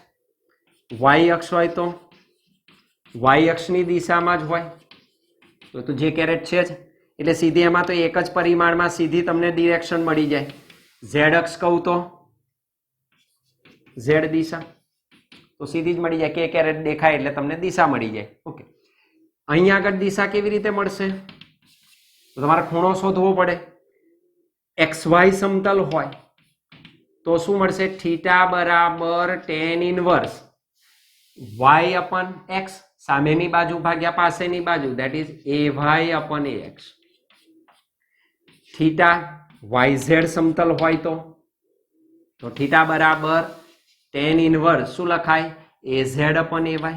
y અક્ષ હોય તો y અક્ષની દિશામાં જ હોય, તો જે કેરેટ છે જ, એટલે સીધી એમાં તો એક જ પરિમાણમાં સીધી તમને ડિરેક્શન મળી જાય. z અક્ષ કહું તો z દિશા, તો સીધી જ મળી જાય, કે કેરેટ દેખાય એટલે તમને દિશા મળી જાય. ઓકે, અહીંયા આગળ દિશા કેવી રીતે મળશે? તો તમારે ખૂણો શોધવો પડે. xy સમતલ હોય તો શું મળશે? થીટા બરાબર tan ઇનવર્સ y અપન x, સામેની બાજુ ભાગ્યા પાસેની બાજુ, that is ay અપન ax. Theta yz સમતલ હોય તો થીટા બરાબર tan ઇનવર્સ શું લખાય? az અપન ay.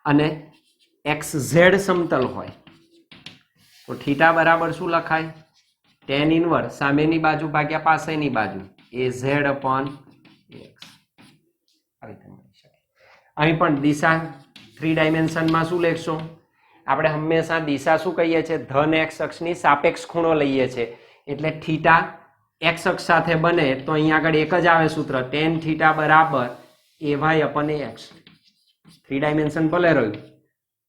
અને xz સમતલ હોય તો થીટા બરાબર શું લખાય? tan ઇનવર્સ સામેની બાજુ ભાગ્યા પાસેની બાજુ, az અપન ax. અહીં પણ દિશા 3 ડાયમેન્શનમાં શું લેશો? આપણે હંમેશા દિશા શું કહીએ છીએ? ધન x અક્ષની સાપેક્ષ ખૂણો લઈએ છીએ, એટલે થીટા x અક્ષ સાથે બને તો અહીં આગળ એક જ આવે સૂત્ર, tan થીટા બરાબર ay અપન ax. 3 ડાયમેન્શન ભલે રહ્યું,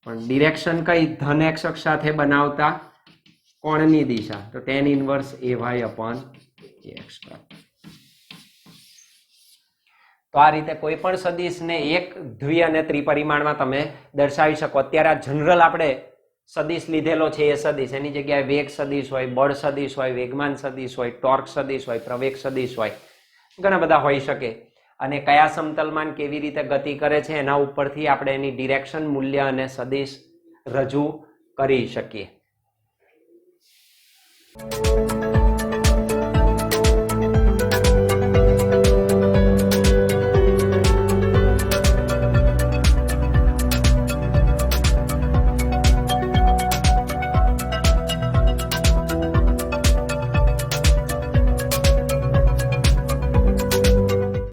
પણ ડિરેક્શન કઈ? ધન x અક્ષ સાથે બનાવતા કોણની દિશા, તો tan ઇનવર્સ ay અપન ax. તો આ રીતે કોઈ પણ સદિશને એક, દ્વિ અને ત્રિપરિમાણમાં તમે દર્શાવી શકો. અત્યારે આ જનરલ આપણે સદિશ લીધેલો છે, એ સદિશ, એની જગ્યાએ વેગ સદિશ હોય, બળ સદિશ હોય, વેગમાન સદિશ હોય, ટોર્ક સદિશ હોય, પ્રવેગ સદિશ હોય, ઘણા બધા હોઈ શકે. અને કયા સમતલમાં કેવી રીતે ગતિ કરે છે એના ઉપરથી આપણે એની ડિરેક્શન, મૂલ્ય અને સદિશ રજૂ કરી શકીએ.